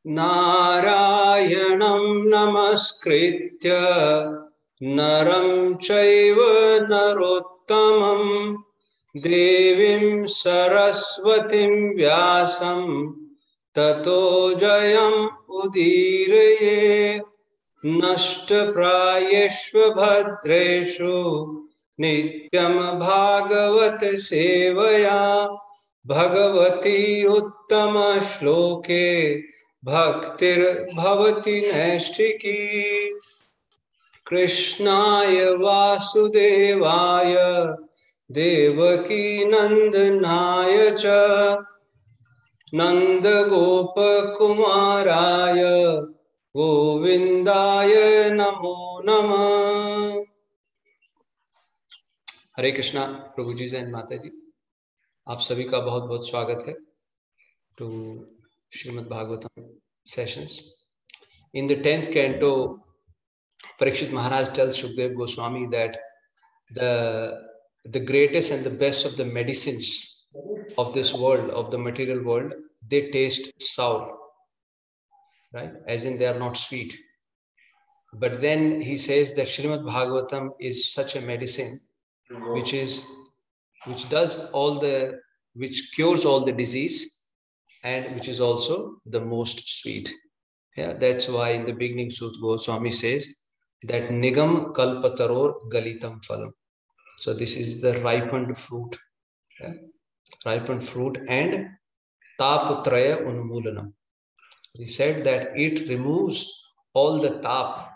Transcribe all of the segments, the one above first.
Narayanam namaskritya naram chaiva narottamam devim saraswatim vyasam tato jayam udiraye nashta prayeshva bhadreshu nityam bhagavat sevaya bhagavati uttama shloke bhaktir bhavati naishtiki Krishnaya Vasudevaya Devaki Nandanaya Cha Nanda Gopa Kumaraya Govindaya Namo Namah. Hare Krishna प्रभु जी and माता जी, आप सभी का बहुत बहुत स्वागत है to Shrimad Bhagavatam sessions. In the 10th canto, Parikshit Maharaj tells Shukdev Goswami that the greatest and the best of the medicines of this world, of the material world, they taste sour, right? As in they are not sweet. But then he says that Śrīmad-Bhāgavatam is such a medicine which cures all the disease and which is also the most sweet. Yeah, that's why in the beginning Sut Goswami says that Nigam Kalpataror Galitam Phalam. So this is the ripened fruit. Yeah? Ripened fruit and Taputraya Unmulanam. He said that it removes all the tap,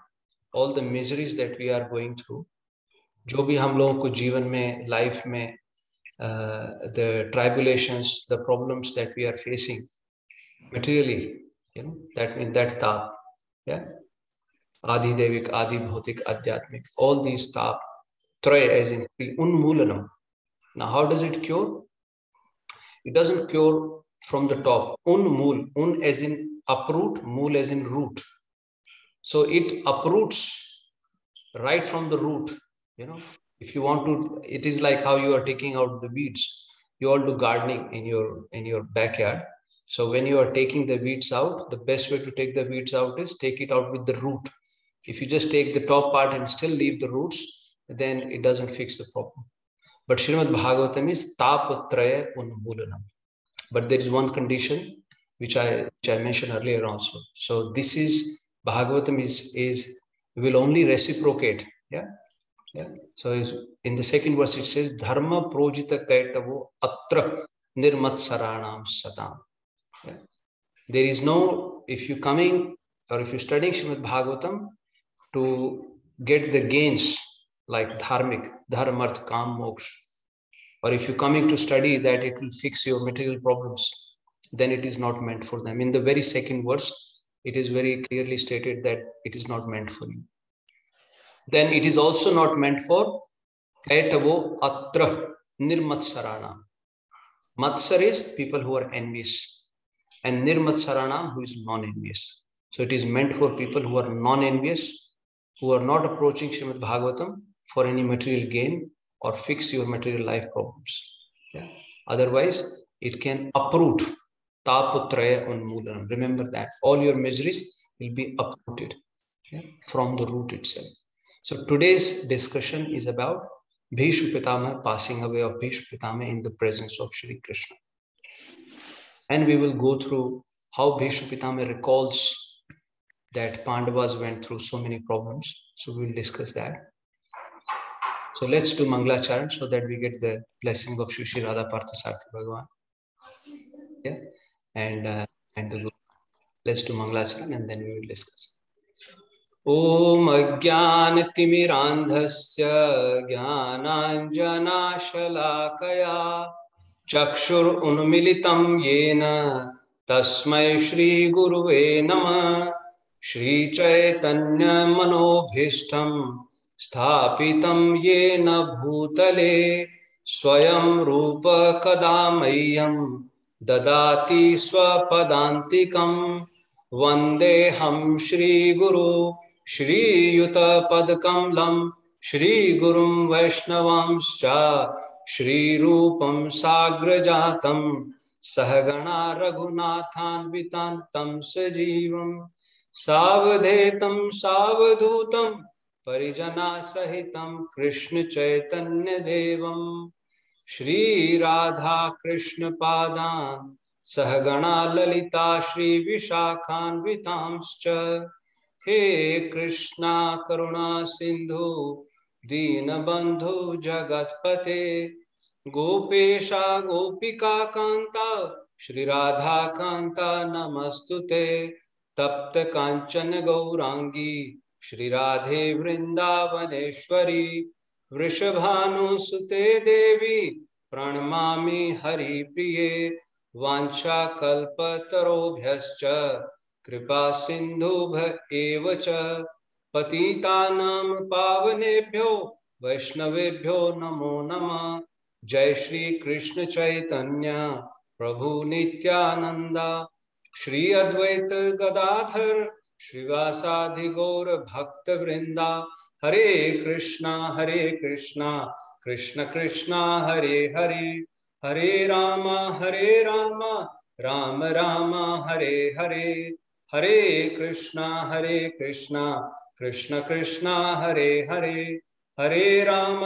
all the miseries that we are going through. जो भी हम लोगों को जीवन में, life में, the tribulations, the problems that we are facing materially, you know, that means that tap, yeah, adi devik, adi bhautik, adhyatmik, all these tap, traya as in unmulanam. Now, how does it cure? It doesn't cure from the top. Unmul, un as in uproot, mul as in root. So it uproots right from the root. You know, if you want to, it is like how you are taking out the weeds. You all do gardening in your backyard. So when you are taking the weeds out, the best way to take the weeds out is take it out with the root. If you just take the top part and still leave the roots, then it doesn't fix the problem. But Śrīmad-Bhāgavatam is tapatraya unmulanam. But there is one condition which I mentioned earlier also. So this is Bhagavatam is will only reciprocate. Yeah. Yeah. So in the second verse it says dharma projita kaitavo atra nirmatsaranam satam. Yeah. There is no, if you coming or if you studying Śrīmad-Bhāgavatam to get the gains like dharmik, dharmarth, kam, moksha, or if you coming to study that it will fix your material problems, then it is not meant for them. In the very second verse, it is very clearly stated that it is not meant for you. Then it is also not meant for kaitavo atra nirmatsarana. Matsar is people who are envious, and nirmatsarana who is non-envious. So it is meant for people who are non-envious, who are not approaching Śrīmad-Bhāgavatam for any material gain or fix your material life problems. Yeah. Otherwise, it can uproot taputraya unmulanam. Remember that all your miseries will be uprooted, yeah, from the root itself. So today's discussion is about Bhīṣmadeva, passing away of Bhīṣmadeva in the presence of Shri Krishna. And we will go through how Bhīṣmadeva recalls that Pandavas went through so many problems. So we will discuss that. So let's do Mangalacharan so that we get the blessing of Shri Radha Parthasarthi Bhagavan. Yeah. And let's do Mangalacharan and then we will discuss. Om Ajnanatimirandhasya Jnananjanashalakaya Chakshur Unmilitam Yena Tasmai Shri Guruve Namah Shri Chaitanya Manobhishtam Sthapitam Yena Bhutale Swayam Rupa Kadamayam Dadati Swapadantikam Vandeham Shri Guru Shri Yuta Padkamlam Shri Gurum Vaishnavamscha Shri Rupam Sagrajatam सहगणा रघुनाथान्वितान् तं सजीवं सावधेतं सावधूतं परिजना सहितं कृष्ण चैतन्य देवं श्री राधा कृष्ण पादान् सहगणा ललिता श्री विशाखान्वितांश्च हे कृष्णा करुणा सिंधु दीनबंधु जगत्पते गोपेशा गोपिका कांता श्री राधा कांता नमस्तुते तप्त कांचन गौरांगी श्री राधे वृंदावनेश्वरी वृषभानुसुते देवी प्रणमामि हरिप्रिये वाञ्छा कल्पतरोभ्यश्च कृपा सिन्धुभ्य एव च पतितानां पावनेभ्यो वैष्णवेभ्यो नमो नमः। जय श्री कृष्ण चैतन्य प्रभु नित्यानंद श्री अद्वैत गदाधर श्रीवासादि गौर भक्त वृंदा हरे कृष्णा कृष्ण कृष्णा हरे हरे हरे राम राम राम हरे हरे हरे कृष्णा कृष्ण कृष्णा हरे हरे हरे राम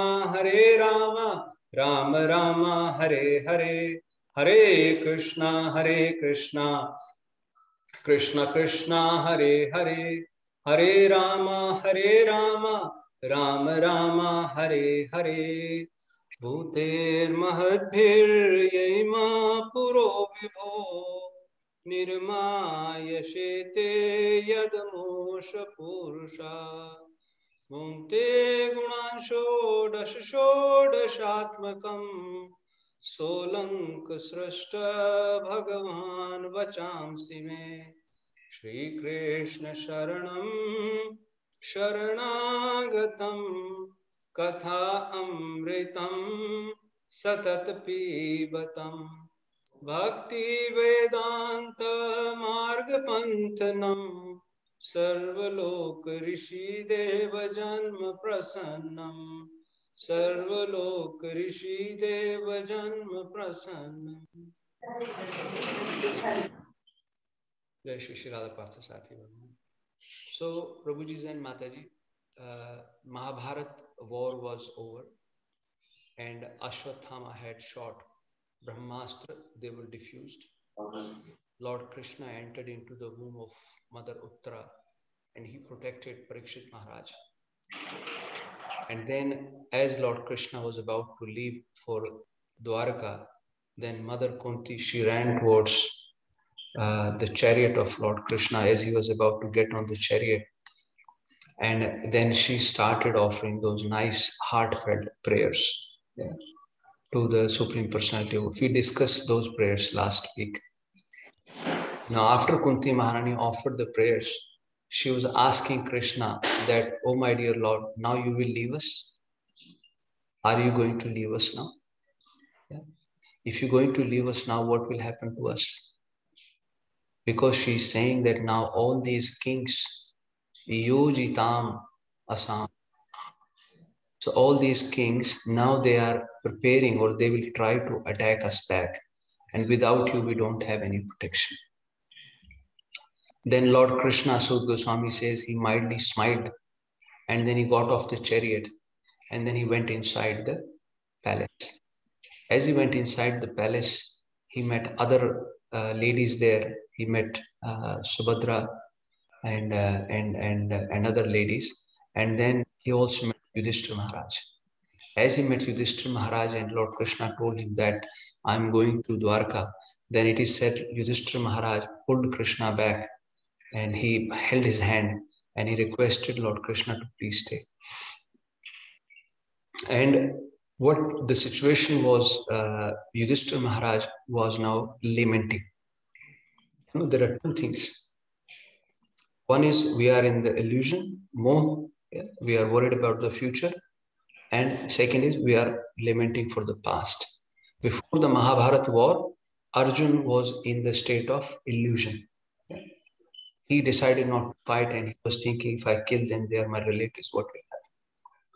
राम राम हरे हरे हरे कृष्णा कृष्ण कृष्णा हरे हरे हरे राम राम राम हरे हरे भूतेर्महद्भिर्यैमा पुरो विभो निर्मायशेते यदमोष पुरुषा भुङ्क्ते गुणान् षोडशात्मकम् सोऽलङ्क सृष्ट भगवान् वचांसि मे श्रीकृष्ण शरणागतं कथा अमृतं सतत पीबतं भक्ति वेदांत मार्ग पंथनं सर्वलोक ऋषि देव जन्म प्रसन्नं सर्वलोक ऋषि देव जन्म प्रसन्नं। जय श्री राधा पार्थ साथी। So Prabhuji and Mataji, Mahabharat war was over and Ashwathama had shot Brahmastra. They were diffused. Lord Krishna entered into the womb of Mother Uttara and he protected Parikshit Maharaj. And then as Lord Krishna was about to leave for Dwarka, then Mother Kunti, she ran towards the chariot of Lord Krishna as he was about to get on the chariot. And then she started offering those nice heartfelt prayers to the Supreme Personality. We discussed those prayers last week. Now after Kunti Maharani offered the prayers, she was asking Krishna that, oh my dear Lord, now you will leave us? Are you going to leave us now? Yeah. If you're going to leave us now, what will happen to us? Because she's saying that now all these kings, yojitam asam. So all these kings, now they are preparing or they will try to attack us back. And without you, we don't have any protection. Then Lord Krishna, Sud Goswami says, he mildly smiled and then he got off the chariot and then he went inside the palace. As he went inside the palace, he met other ladies there. He met Subhadra and other ladies. And then he also met Yudhishthira Maharaj. As he met Yudhishthira Maharaj and Lord Krishna told him that I'm going to Dwarka, then it is said Yudhishthira Maharaj pulled Krishna back and he held his hand and he requested Lord Krishna to please stay. And what the situation was, Yudhishthira Maharaj was now lamenting. You know, there are two things. One is we are in the illusion, moh, we are worried about the future. And second is we are lamenting for the past. Before the Mahabharata war, Arjun was in the state of illusion. He decided not to fight and he was thinking, if I kill them, they are my relatives, what will happen?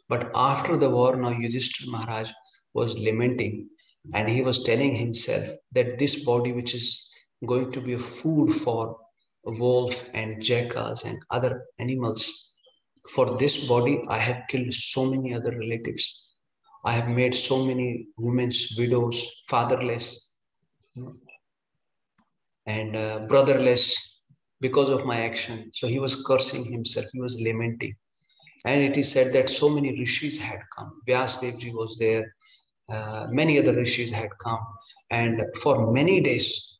But after the war, now Yudhishthira Maharaj was lamenting And he was telling himself that this body, which is going to be a food for wolf and jackals and other animals, for this body, I have killed so many other relatives. I have made so many women's widows, fatherless, and brotherless because of my action. So he was cursing himself, he was lamenting. And it is said that so many rishis had come. Vyasadevji was there, many other rishis had come. And for many days,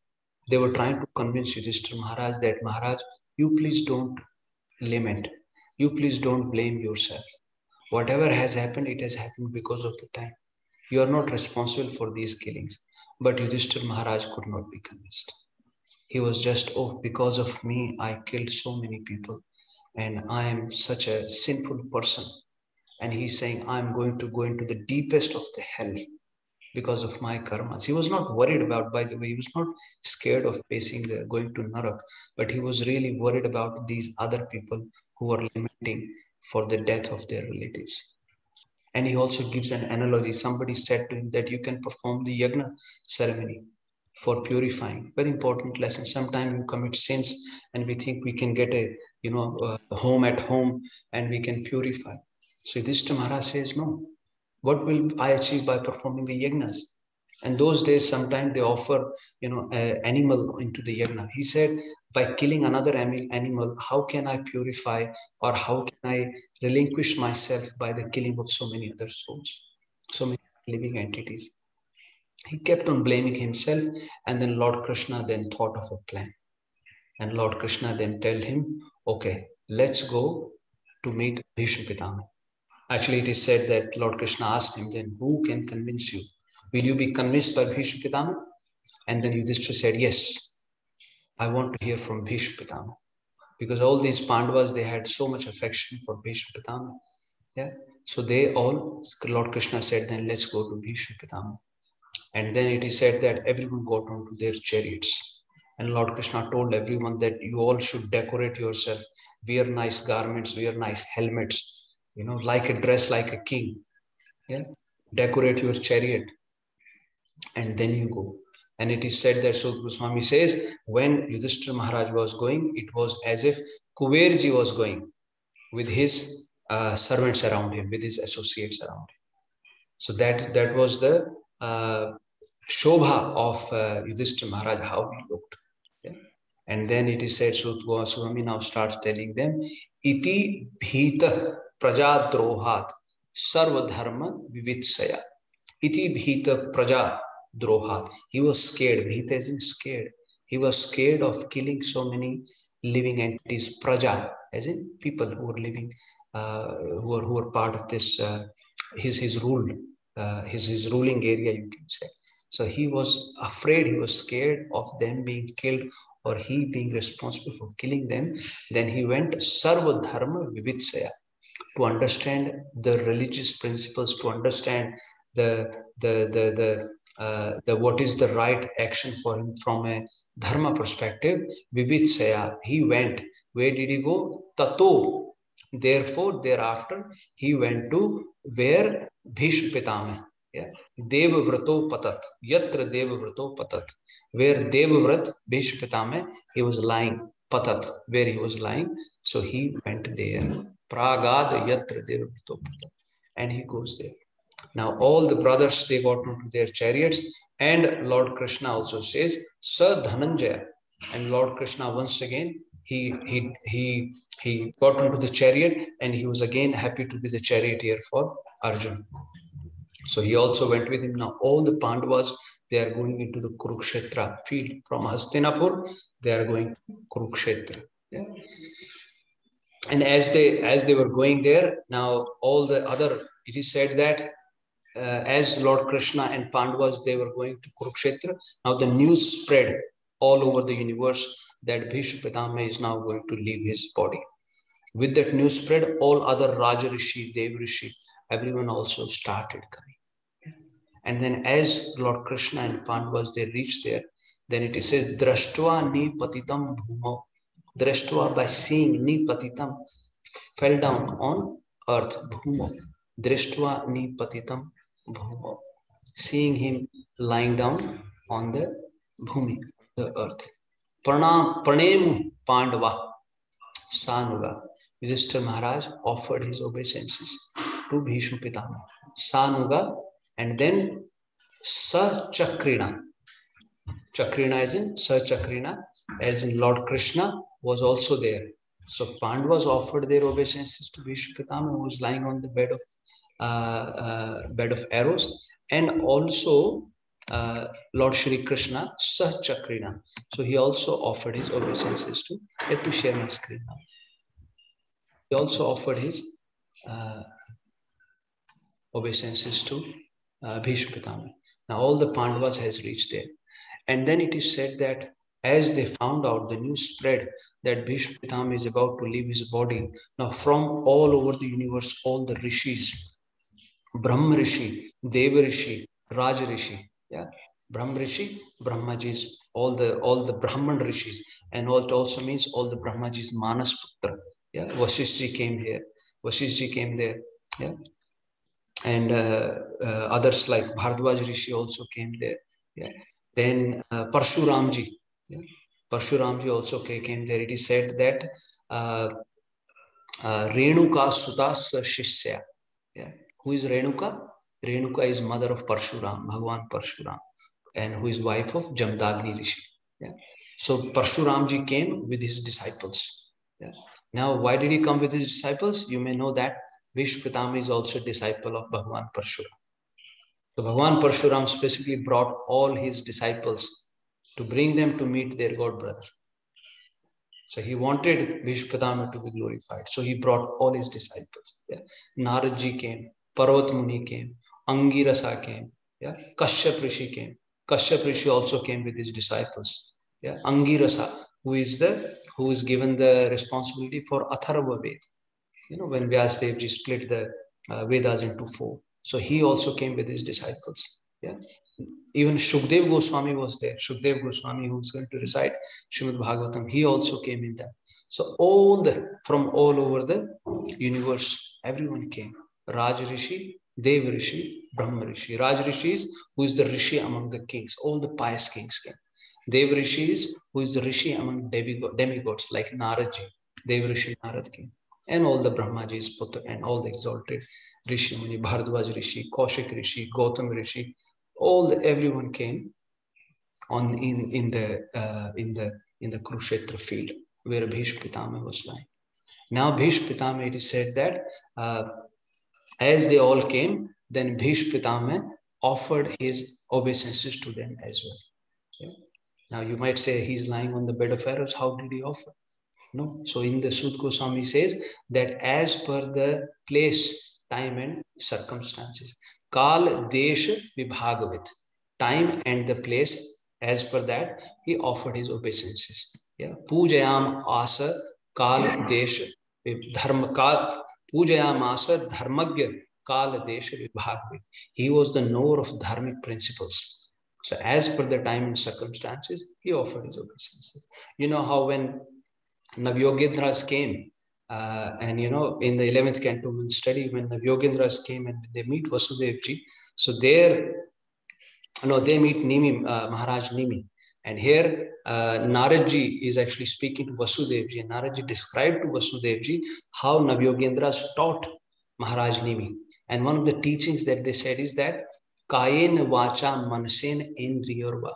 they were trying to convince Yudhishthira Maharaj that, Maharaj, you please don't lament. You please don't blame yourself. Whatever has happened, it has happened because of the time. You are not responsible for these killings. But Yudhishthira Maharaj could not be convinced. He was just, oh, because of me, I killed so many people. And I am such a sinful person. And he's saying, I'm going to go into the deepest of the hell because of my karmas. He was not worried about, by the way, he was not scared of facing the going to Narak, but he was really worried about these other people who were lamenting for the death of their relatives. And he also gives an analogy. Somebody said to him that you can perform the yagna ceremony for purifying. Very important lesson. Sometimes you commit sins and we think we can get a home at home and we can purify. So Yudhishthira Maharaj says, no. What will I achieve by performing the yagnas? And those days, sometimes they offer, an animal into the yagna. He said, by killing another animal, how can I purify, or how can I relinquish myself by the killing of so many other souls, so many living entities? He kept on blaming himself, and then Lord Kṛṣṇa then thought of a plan. And Lord Kṛṣṇa then told him, okay, let's go to meet Bhīṣmadeva. Actually, it is said that Lord Kṛṣṇa asked him, then who can convince you? Will you be convinced by Bhīṣmadeva? And then Yudhishthira said, yes, I want to hear from Bhīṣmadeva. Because all these Pandavas, they had so much affection for Bhīṣmadeva. Yeah. So they all, Lord Kṛṣṇa said, then let's go to Bhīṣmadeva. And then it is said that everyone got onto their chariots. And Lord Kṛṣṇa told everyone that you all should decorate yourself, wear nice garments, wear nice helmets, like a dress like a king. Yeah. Decorate your chariot. And then you go. And it is said that, so Goswami says, when Yudhishthira Maharaj was going, it was as if Kuberji was going with his servants around him, with his associates around him. So that was the Shobha of Yudhishthira Maharaj, how he looked. Yeah? And then it is said, so Goswami now starts telling them, Iti bhita praja drohat sarva dharma vivitsaya. Iti bhita praja drohat. He was scared. Bhita isn't scared. He was scared of killing so many living entities. Praja, as in people who are living, who are part of this, his rule, his ruling area, you can say. So he was afraid, he was scared of them being killed or he being responsible for killing them. Then he went Sarva Dharma Vivitsaya, to understand the religious principles, to understand the what is the right action for him from a dharma perspective. Vivitsaya, he went. Where did he go? Tato. Therefore, thereafter, he went to where Bhīṣmadeva. Yeah. Devavrato patat. Yatra Devavrato patat. Where Devavrat, Bhīṣmadeva, he was lying. Patat, where he was lying. So he went there. Pragad yatra Devavrato patat. And he goes there. Now all the brothers, they got into their chariots, and Lord Kṛṣṇa also says, Sa Dhananjaya. And Lord Kṛṣṇa once again, he got into the chariot, and he was again happy to be the charioteer for Arjuna. So he also went with him. Now all the Pandavas, they are going into the Kurukshetra field. From Hastinapur, they are going to Kurukshetra. Yeah. And as they were going there, now all the other, it is said that as Lord Kṛṣṇa and Pandavas, they were going to Kurukshetra. Now the news spread all over the universe that Bhīṣmadeva is now going to leave his body. With that news spread, all other Raja Rishi, Dev Rishi, everyone also started coming. And then as Lord Kṛṣṇa and Pandavas, they reached there, then it says, Drashtva ni patitam bhumo. Drashtva, by seeing, ni patitam, fell down on earth, bhumo. Drashtva ni patitam bhumo. seeing him lying down on the bhumi, the earth. Pranemu Pandava Sanuga. Yudhishthira Maharaj offered his obeisances to Bhīṣma Pitama. Sanuga, and then Sachakrina. Chakrina as in Sachakrina, as in Lord Kṛṣṇa was also there. So Pandavas offered their obeisances to Bhīṣma Pitama, who was lying on the bed of arrows, and also Lord Shri Kṛṣṇa, Sachakrina. So he also offered his obeisances to. Let me share my screen now. He also offered his obeisances to Bhīṣma Pitama. Now all the Pandavas has reached there. And then it is said that as they found out, the news spread that Bhīṣma Pitama is about to leave his body. Now from all over the universe, all the rishis, Brahma Rishi, Deva Rishi, Raja Rishi, yeah, Brahma Rishi, Brahmajis, all the Brahman Rishis, and it also means all the Brahmajis, Manas Putra, yeah, Vasishji came here, Vasishji came there, yeah, and others like Bhardwaj Rishi also came there, yeah. Then Parshuramji, yeah, Parshuramji also came there. It is said that Renuka Sutas Shishya, yeah. Who is Renuka? Renuka is mother of Parshuram, Bhagwan Parshuram, and who is wife of Jamdagni Rishi. Yeah. So Parshuramji came with his disciples. Yeah. Now, why did he come with his disciples? You may know that Bhīṣma Pitama is also a disciple of Bhagwan Parshuram. So Bhagwan Parshuram specifically brought all his disciples to bring them to meet their god brother. So he wanted Bhīṣma Pitama to be glorified. So he brought all his disciples. Yeah. Naradji came, Parvat Muni came, Angirasa came, yeah. Kashyap Rishi came. Kashyap Rishi also came with his disciples. Yeah. Angirasa, who is given the responsibility for Atharva Ved. You know, when Vyasadevji split the Vedas into 4. So he also came with his disciples. Yeah. Even Shukdev Goswami was there. Shukdev Goswami, who is going to recite Śrīmad-Bhāgavatam, he also came in that. So from all over the universe, everyone came. Raj Rishi, Dev Rishi, Brahma Rishi. Raj Rishi is who is the Rishi among the kings. All the pious kings came. Dev Rishi is who is the Rishi among demigods like Naradji. Dev Rishi Narad came. And all the Brahmajis, Putra, and all the exalted Rishi Muni, Bhardwaj Rishi, Kaushik Rishi, Gautam Rishi, everyone came in the Kurukshetra field where Bhīṣma Pitama was lying. Now Bhīṣma Pitama, it is said that as they all came, then Bhīṣma Pitama offered his obeisances to them as well. Yeah? Now you might say he's lying on the bed of arrows. How did he offer? No. So in the Sud Goswami says that as per the place, time and circumstances, Kal Desh Vibhagavit, time and the place, as per that, he offered his obeisances. Yeah. Pujayam Asa Kal Desh Dharma Kal Pujayam Asa Dharmagya Kal Desh Vibhagavit. He was the knower of dharmic principles. So as per the time and circumstances, he offered his obeisances. You know how when Navyogendras came, and you know, in the 11th canto we'll study when Navyogendras came and they meet Vasudevji. So they meet Nimi, Maharaj Nimi. And here Naradji is actually speaking to Vasudevji. And Naradji described to Vasudevji how Navyogendras taught Maharaj Nimi. And one of the teachings that they said is that Kayen Vacha Mansen Indriyorva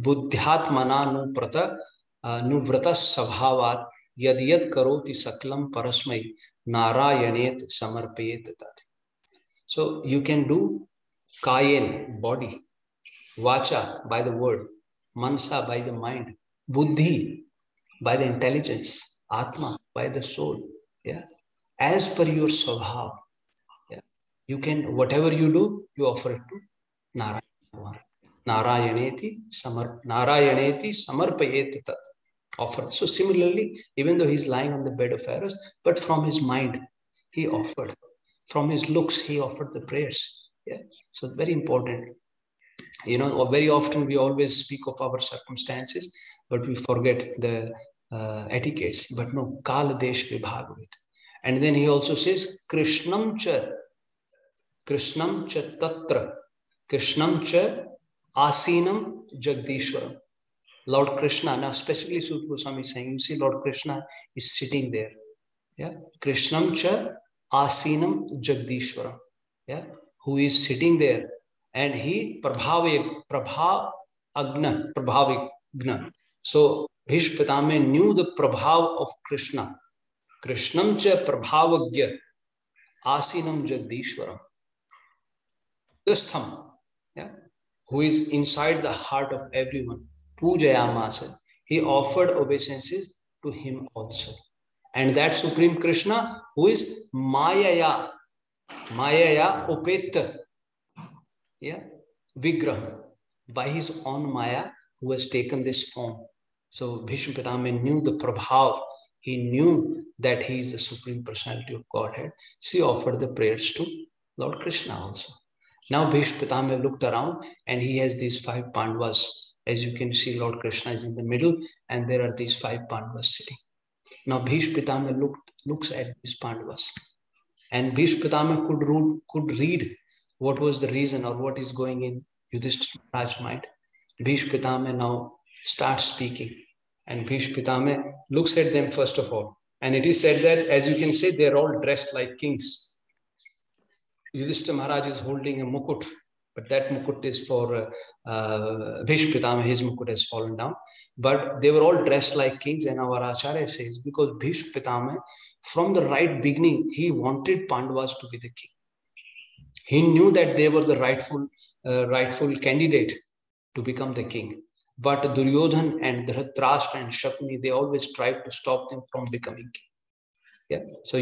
Buddhyatmana Nu Prata Nuvrata Sabhavat Yadyat Karoti Saklam Parasmai Narayanet Samarpayet Tat. So you can do Kayen, body, Vacha, by the word, Mansa, by the mind, Buddhi, by the intelligence, Atma, by the soul. Yeah, as per your Svabhav. Yeah, you can, whatever you do, you offer it to Narayana. Narayaneti Samarpayet Tat. Offer. So similarly, even though he's lying on the bed of arrows, but from his mind, he offered. From his looks, he offered the prayers. Yeah. So very important. You know, very often we always speak of our circumstances, but we forget the etiquettes. But no, Kala Desh Vibhagavit. And then he also says, Kṛṣṇam cha Tatra. Krishnam cha asinam jagdishwaram. Lord Kṛṣṇa, now specifically Sutta Goswami is saying, you see Lord Kṛṣṇa is sitting there. Yeah. Krishnam cha asinam jagdishwaram. Yeah. Who is sitting there. And he prabhavagna. So Bhīṣmadeva knew the prabhav of Kṛṣṇa. Krishnam cha prabhavagya asinam jagdishwaram. Dastham, yeah, who is inside the heart of everyone. Pujayamasa. He offered obeisances to him also. And that Supreme Kṛṣṇa, who is Mayaya Upeta, yeah, Vigraha, by his own Maya, who has taken this form. So Bhīṣmadeva knew the Prabhav. He knew that he is the Supreme Personality of Godhead. So he offered the prayers to Lord Kṛṣṇa also. Now Bhīṣmadeva looked around and he has these 5 Pandavas. As you can see, Lord Kṛṣṇa is in the middle and there are these 5 Pandavas sitting. Now Bhīṣmadeva looks at these Pandavas. And Bhīṣmadeva could read what was the reason or what is going in Yudhishthira Maharaj's mind. Bhīṣmadeva now starts speaking. And Bhīṣmadeva looks at them first of all. And it is said that, as you can see, they're all dressed like kings. Yudhishthira Maharaj is holding a mukut, but that mukut is for Bhīṣmadeva. His mukut has fallen down. But they were all dressed like kings, and our Acharya says, because Bhīṣmadeva, from the right beginning, he wanted Pandavas to be the king. He knew that they were the rightful candidate to become the king. But Duryodhan and Dhritarashtra and Shakuni, they always tried to stop them from becoming king. Yeah. So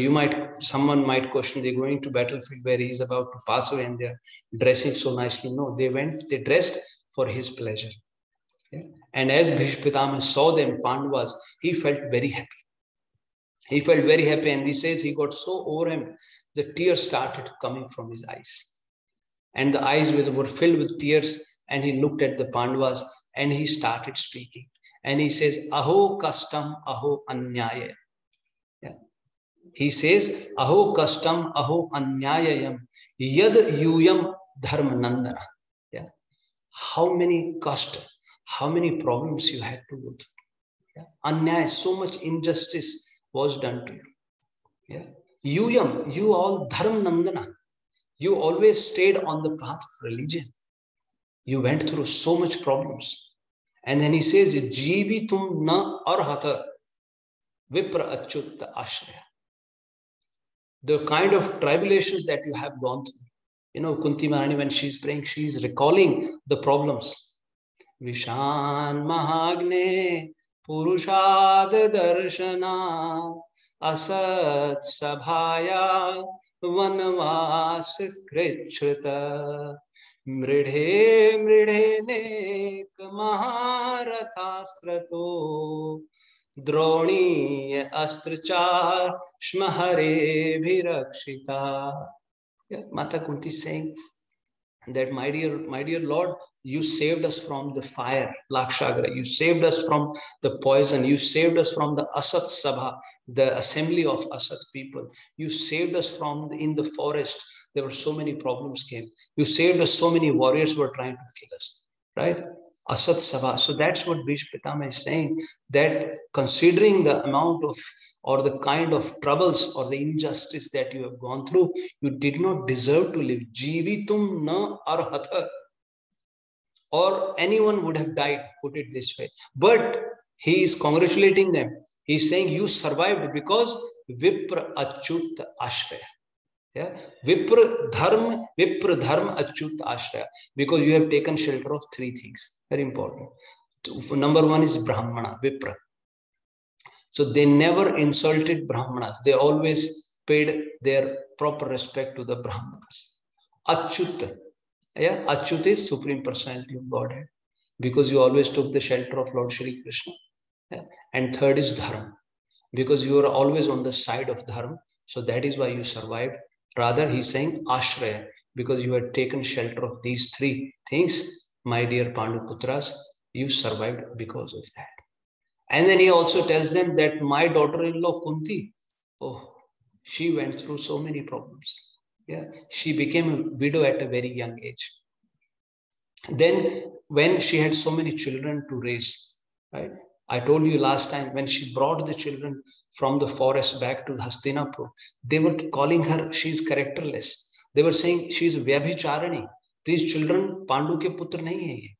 someone might question, they're going to battlefield where he's about to pass away and they're dressing so nicely. No, they dressed for his pleasure. Yeah. And as Bhīṣmadeva saw them, Pandavas, he felt very happy. He felt very happy, and he says he got so over him, the tears started coming from his eyes. And the eyes were filled with tears, and he looked at the Pandavas and he started speaking. And he says, Aho kastam, aho anyaya. Yeah. He says, Aho kastam, aho anyayayam, yad yuyam dharmanandana. Yeah. How many kast, how many problems you had to go through. Yeah. Anyaya, so much injustice was done to you. Yeah. Yuyam, you all dharmanandana. You always stayed on the path of religion. You went through so much problems. And then he says, Jeevitum na arhata vipra achyutta ashraya. The kind of tribulations that you have gone through. You know, Kunti Maharani, when she's praying, she's recalling the problems. Vishan Mahagne Purushad Darshana Asat Sabhaya Vanavas Krichrita Mridhe Mridhe Nek Maharathaskrato Droni Astrachar Shmahare Bhirakshita. Yeah, Mata Kunti is saying that, my dear Lord, you saved us from the fire, Lakshagra. You saved us from the poison. You saved us from the Asat Sabha, the assembly of Asat people. You saved us from in the forest. There were so many problems came. You saved us. So many warriors were trying to kill us, right? Asat Sabha. So that's what Bhīṣmadeva is saying, that considering the amount of or the kind of troubles or the injustice that you have gone through, you did not deserve to live. Jeevitum na arhata. Or anyone would have died, put it this way. But he is congratulating them. He is saying you survived because Vipra Achyut Ashraya. Yeah? Vipra Dharma Achyut Ashraya. Because you have taken shelter of 3 things. Very important. Number 1 is Brahmana, Vipra. So they never insulted Brahmanas. They always paid their proper respect to the Brahmanas. Achyut. Yeah, Achyut is Supreme Personality of Godhead, because you always took the shelter of Lord Shri Krishna. Yeah. And third is Dharma, because you are always on the side of Dharma. So that is why you survived. Rather, he's saying Ashraya, because you had taken shelter of these 3 things. My dear Panduputras, you survived because of that. And then he also tells them that my daughter-in-law Kunti, oh, she went through so many problems. Yeah, she became a widow at a very young age. Then when she had so many children to raise, right? I told you last time, when she brought the children from the forest back to Hastinapur, they were calling her, she's characterless. They were saying she's Vyabhicharani. These children, Pandu ke putra nahi hai.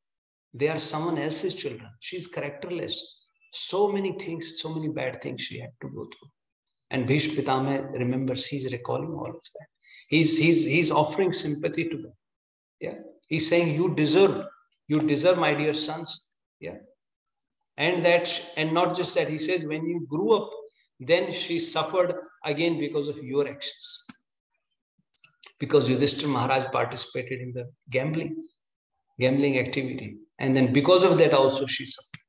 They are someone else's children. She's characterless. So many things, so many bad things she had to go through. And Bhīṣmadeva remembers, he's recalling all of that. He's offering sympathy to them. Yeah. He's saying, you deserve, my dear sons. Yeah. And not just that, he says, when you grew up, then she suffered again because of your actions. Because Yudhishthira Maharaj participated in the gambling activity. And then because of that also she suffered.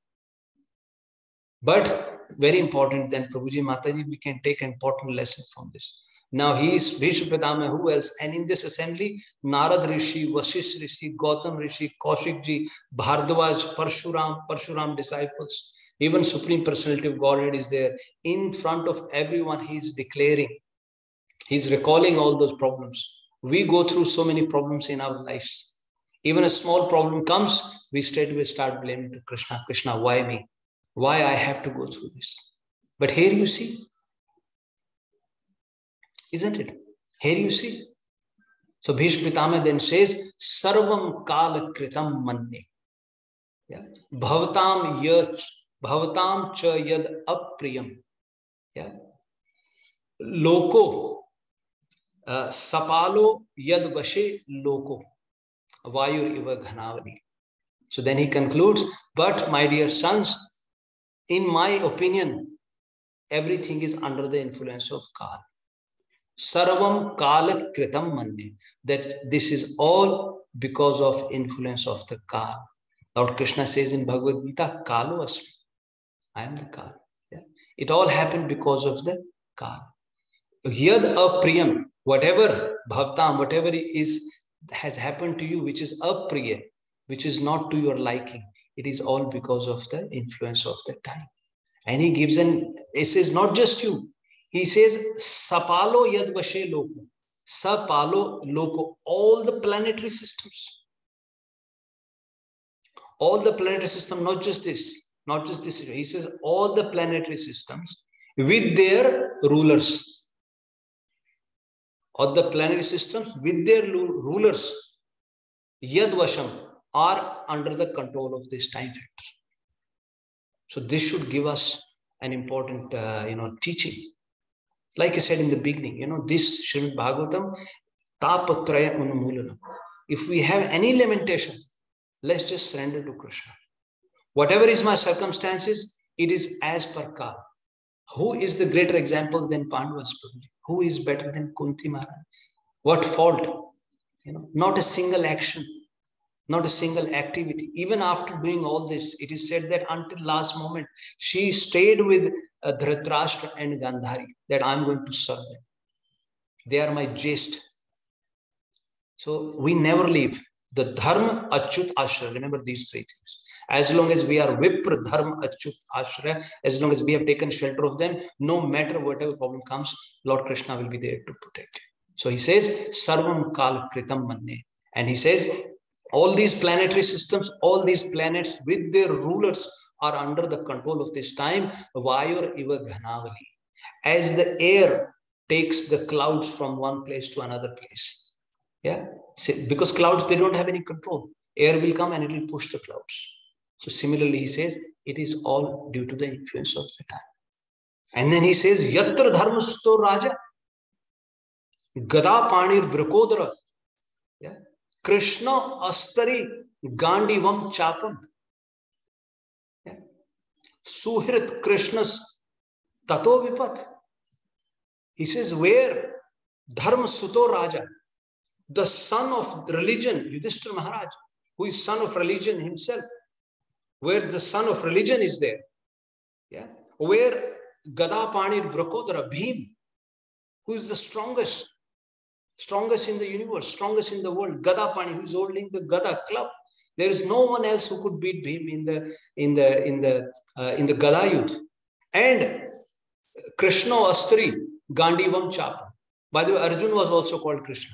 But very important, then Prabhuji Mataji, we can take an important lesson from this. Now he is Bhīṣmadeva, who else? And in this assembly, Narad Rishi, Vasisht Rishi, Gautam Rishi, Kaushik Ji, Bhardwaj, Parshuram disciples, even Supreme Personality of Godhead is there. In front of everyone, he is declaring, he's recalling all those problems. We go through so many problems in our lives. Even a small problem comes, we straightway start blaming to Kṛṣṇa. Kṛṣṇa, why me? Why I have to go through this? But here you see, isn't it? Here you see. So Bhīṣmadeva then says, Sarvam Kala Kritam Manne. Yeah. Bhavatam cha yad apriyam. Yeah. Loko sapalo yad vashe loko. Vayur iva ghanavali. So then he concludes, but my dear sons, in my opinion, everything is under the influence of Kala. Sarvam Kala Kritam Manne. That this is all because of influence of the Kala. Lord Krishna says in Bhagavad Gita, Kalo Asmi. I am the Kala. Yeah. It all happened because of the Kala. Yad apriyam, whatever bhavtam, whatever has happened to you, which is apriya, which is not to your liking, it is all because of the influence of the time. And he gives he says, not just you. He says, Sapalo yad vashe loko. Sapalo loko. All the planetary systems. All the planetary system, not just this. He says, all the planetary systems with their rulers. All the planetary systems with their rulers, yad vasham, are under the control of this time factor. So this should give us an important, teaching. Like I said in the beginning, this Śrīmad-Bhāgavatam, tapatraya unmūlanam. If we have any lamentation, let's just surrender to Kṛṣṇa. Whatever is my circumstances, it is as per Kala. Who is the greater example than Pandavas? Who is better than Kunti Maharaj? What fault? Not a single action, not a single activity. Even after doing all this, it is said that until last moment, she stayed with Dhritarashtra and Gandhari, that I'm going to serve them. They are my jest. So we never leave. The Dharma, Achyut, Ashraya. Remember these three things. As long as we are Vipra, Dharma, Achyut, Ashraya, as long as we have taken shelter of them, no matter whatever problem comes, Lord Krishna will be there to protect you. So he says, Sarvam Kala Kritam Manne. And he says, all these planetary systems, all these planets with their rulers are under the control of this time. Vayur iva ghanavali. As the air takes the clouds from one place to another place. Yeah. Because clouds, they don't have any control. Air will come and it will push the clouds. So similarly, he says, it is all due to the influence of the time. And then he says, Yatra dharma suto raja, gada panir vrikodara, yeah, Kṛṣṇa astari gandivam chapam, yeah, suhrit Kṛṣṇas tato vipat. He says, where dharma suto raja, the son of religion, Yudhishthira Maharaj, who is son of religion himself, where the son of religion is there, yeah, where Gada Panir Vrakodara, Bhīm, who is the strongest in the universe, strongest in the world, Gada Pani, who is holding the Gada club. There is no one else who could beat Bhīm in the Gada Yudh. And Kṛṣṇa Astri Gandivam Chapa. By the way, Arjuna was also called Kṛṣṇa.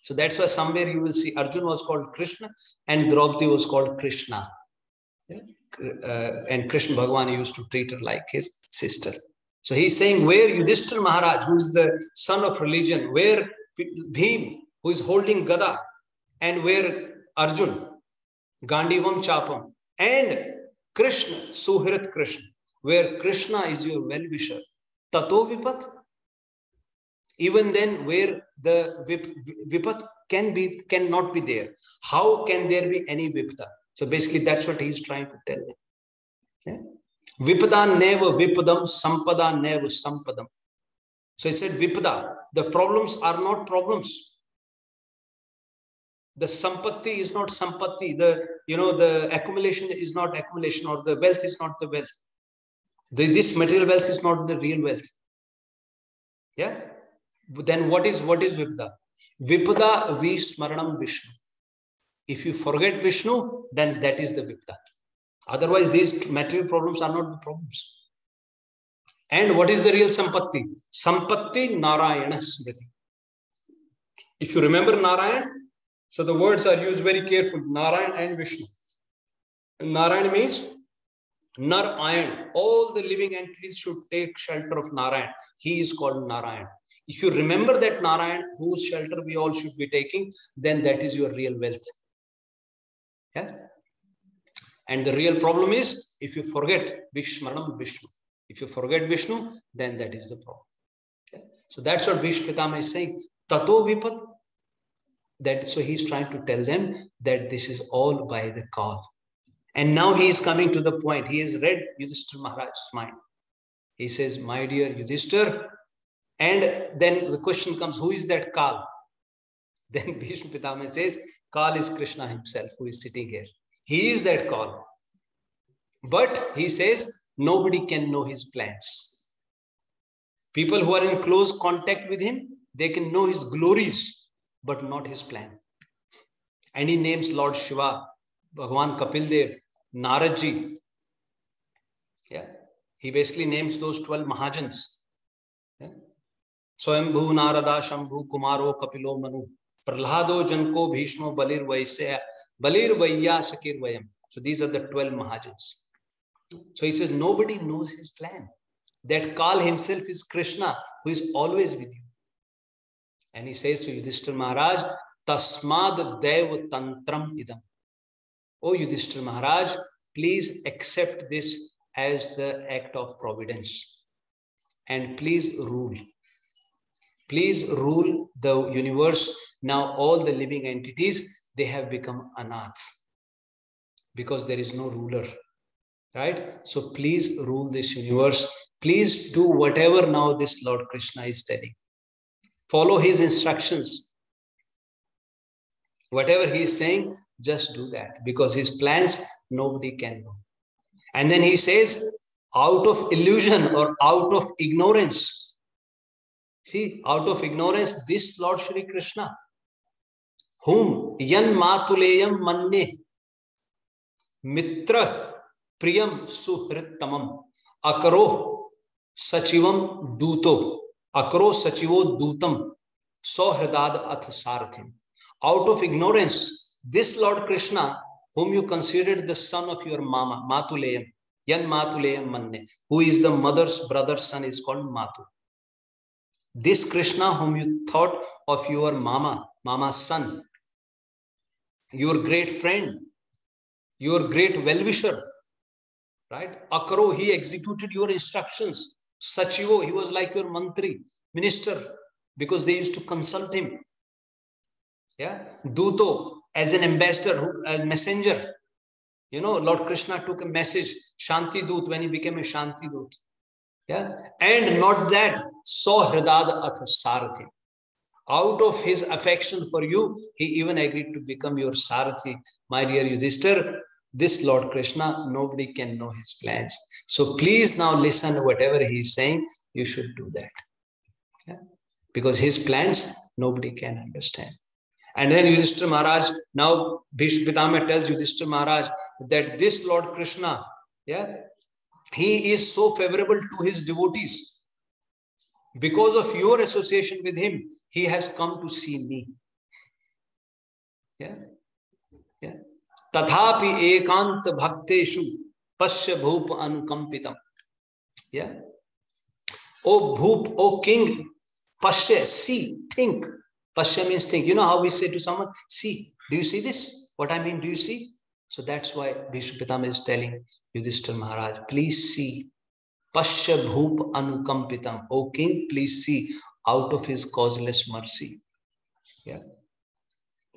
So that's why somewhere you will see Arjun was called Krishna and Draupadi was called Kṛṣṇa. Yeah? And Krishna Bhagavan used to treat her like his sister. So he's saying where Yudhishthira Maharaj, who is the son of religion, where Bhīm, who is holding Gada, and where Arjun, Gandivam Chapam, and Krishna, Suhrit Krishna, where Krishna is your well-wisher, Tato Vipat, even then where the Vipat cannot be there. How can there be any Vipta? So basically that's what he's trying to tell them. Yeah? Vipada neva vipadam, sampada neva sampadam. So it said Vipada, the problems are not problems. The sampatti is not sampatti. The accumulation is not accumulation, or the wealth is not the wealth. This material wealth is not the real wealth. Yeah. But then what is Vipada? Vipada Vīṣmaranam Vishnu. If you forget Vishnu, then that is the Vipada. Otherwise, these material problems are not the problems. And what is the real sampatti? Sampatti Narayana Smriti. If you remember Narayan, so the words are used very carefully. Narayan and Vishnu. Narayan means Narayan. All the living entities should take shelter of Narayan. He is called Narayan. If you remember that Narayan, whose shelter we all should be taking, then that is your real wealth. Yeah? And the real problem is, if you forget Vīṣmaranam Vishnu. If you forget Vishnu, then that is the problem. Okay? So that's what Bhīṣmadeva is saying. Tato Vipat. So he's trying to tell them that this is all by the call. And now he is coming to the point. He has read Yudhishthira Maharaj's mind. He says, my dear Yudhishthira, and then the question comes, who is that Kal? Then Bhīṣmadeva says, Kal is Krishna himself, who is sitting here. He is that Kal. But he says, nobody can know his plans. People who are in close contact with him, they can know his glories, but not his plan. And he names Lord Shiva, Bhagavan Kapildev, Naradji. Yeah. He basically names those 12 Mahajans. Yeah. Swayambhu Narada Shambhu Kumaro Kapilo Manu Prahlado Janko Bhīṣmo Balir Vaiyasakir Vayam. So these are the 12 Mahajans. So he says nobody knows his plan. That Kal himself is Krishna, who is always with you. And he says to Yudhishthira Maharaj, Tasmad Dev Tantram Idam. Oh Yudhishthira Maharaj, please accept this as the act of providence. And please rule. Please rule the universe. Now all the living entities, they have become anath. Because there is no ruler. Right? So please rule this universe. Please do whatever now this Lord Krishna is telling. Follow his instructions. Whatever he is saying, just do that. Because his plans, nobody can know. And then he says, out of illusion or out of ignorance. See, out of ignorance, this Lord Shri Krishna, whom yan matuleyam manne, mitra priyam suhrittamam, akaro sachivam duto, akaro sachivo dutam, sohridad ath sarathim. Out of ignorance, this Lord Krishna, whom you considered the son of your mama, Matuleyam, Yan Matuleyam Manne, who is the mother's brother's son, is called Matu. This Krishna, whom you thought of your mama's son, your great friend, your great well-wisher, right? Akaro, he executed your instructions. Sachivo, he was like your mantri, minister, because they used to consult him. Yeah, Duto, as an ambassador, a messenger. You know, Lord Krishna took a message, Shanti Dut, when he became a Shanti Dut. Yeah, and not that, Sohridad Ath Sarathi. Out of his affection for you, he even agreed to become your Sarathi. My dear Yudhishthira, this Lord Krishna, nobody can know his plans. So please now listen, whatever he is saying, you should do that. Yeah? Because his plans, nobody can understand. And then Yudhishthira Maharaj, now Bhīṣmadeva tells Yudhishthira Maharaj that this Lord Krishna, yeah, he is so favorable to his devotees. Because of your association with him, he has come to see me. Yeah, yeah. Tathapi ekant bhakteshu pasya bhup anukampitam. Yeah. O bhup, O king, pasya, see, think. Pasya means think. You know how we say to someone, see, do you see this? What I mean, do you see? So that's why Bhīṣmadeva is telling Yudhishthira Maharaj, please see. Pasya bhup anukampitam. O king, please see out of his causeless mercy. Yeah.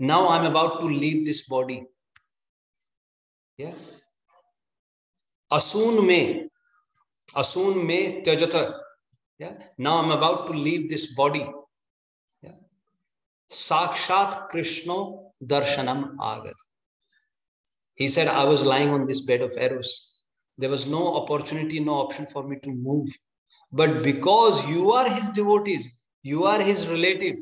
Now I'm about to leave this body. Yeah. Asun me tyajata. Yeah. Now I'm about to leave this body. Yeah. Sakshat Kṛṣṇa darshanam agat. He said, I was lying on this bed of arrows. There was no opportunity, no option for me to move. But because you are his devotees, you are his relative,